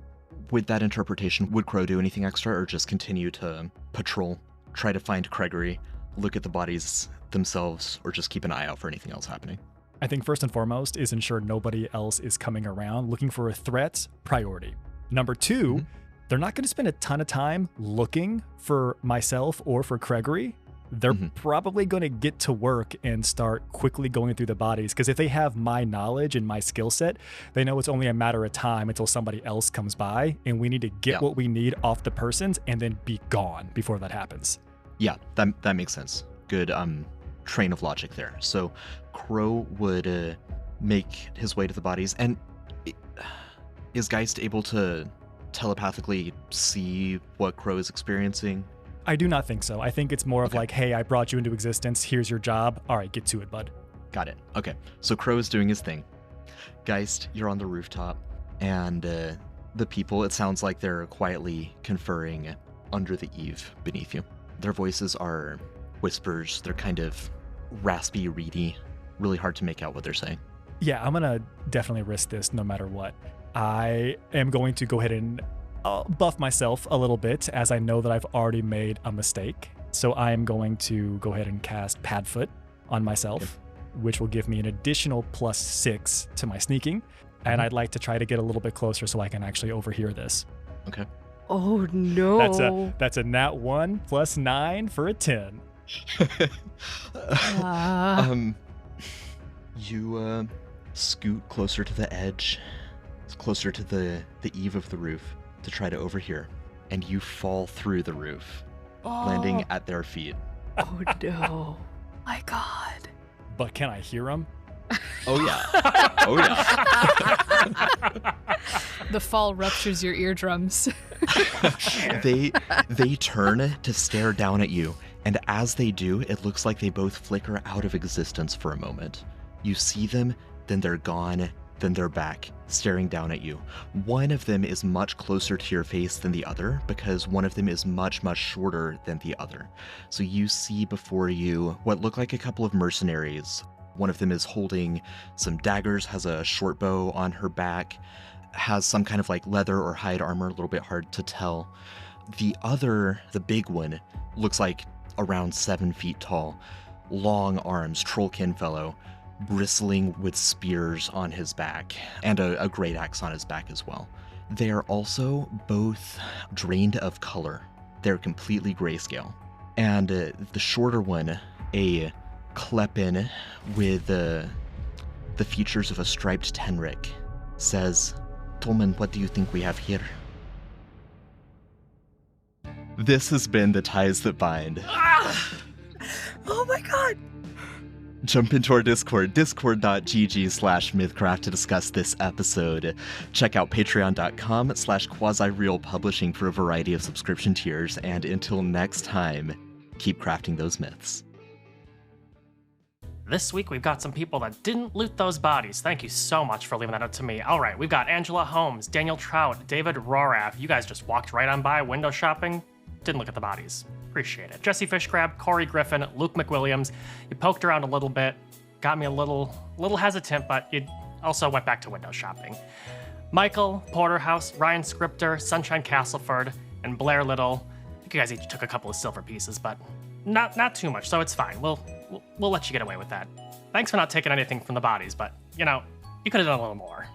with that interpretation, would Crow do anything extra or just continue to patrol, try to find Gregory, look at the bodies themselves, or just keep an eye out for anything else happening? I think first and foremost is ensure nobody else is coming around looking for a threat, priority. Number two, they're not going to spend a ton of time looking for myself or for Gregory. They're probably going to get to work and start quickly going through the bodies, because if they have my knowledge and my skill set, they know it's only a matter of time until somebody else comes by, and we need to get what we need off the persons and then be gone before that happens. Yeah, that makes sense. Good train of logic there. So Crow would make his way to the bodies, and is Geist able to telepathically see what Crow is experiencing? I do not think so. I think it's more of like, hey, I brought you into existence. Here's your job. All right, get to it, bud. Got it. Okay. So Crow is doing his thing. Geist, you're on the rooftop, and the people, it sounds like they're quietly conferring under the eave beneath you. Their voices are whispers. They're kind of raspy, reedy. Really hard to make out what they're saying. Yeah, I'm going to definitely risk this no matter what. I am going to go ahead and buff myself a little bit, as I know that I've already made a mistake. So I am going to go ahead and cast Padfoot on myself, which will give me an additional +6 to my sneaking. And I'd like to try to get a little bit closer so I can actually overhear this. Okay. Oh no. That's a nat 1 + 9 for a 10. You scoot closer to the edge, closer to the eave of the roof to try to overhear, and you fall through the roof, landing at their feet. Oh no. My God. But can I hear them? Oh yeah. Oh yeah. The fall ruptures your eardrums. They turn to stare down at you, and as they do, it looks like they both flicker out of existence for a moment. You see them, then they're gone, then they're back, staring down at you. One of them is much closer to your face than the other, because one of them is much, much shorter than the other. So you see before you what look like a couple of mercenaries. One of them is holding some daggers, has a short bow on her back, has some kind of like leather or hide armor, a little bit hard to tell. The other, the big one, looks like around 7 feet tall, long arms, trollkin fellow, bristling with spears on his back, and a great axe on his back as well. They are also both drained of color. They're completely grayscale. And the shorter one, a Klepin with the features of a striped tenric, says, "Tolman, what do you think we have here?" This has been The Ties That Bind. Oh my god. Jump into our Discord, discord.gg/mythcraft to discuss this episode. Check out patreon.com/quasi-real publishing for a variety of subscription tiers. And until next time, keep crafting those myths. This week, we've got some people that didn't loot those bodies. Thank you so much for leaving that up to me. All right, we've got Angela Holmes, Daniel Trout, David Rorav. You guys just walked right on by, window shopping, didn't look at the bodies. Appreciate it. Jesse Fishcrab, Corey Griffin, Luke McWilliams. You poked around a little bit, got me a little hesitant, but you also went back to window shopping. Michael Porterhouse, Ryan Scripter, Sunshine Castleford, and Blair Little. I think you guys each took a couple of silver pieces, but not too much, so it's fine. We'll let you get away with that. Thanks for not taking anything from the bodies, but you know, you could have done a little more.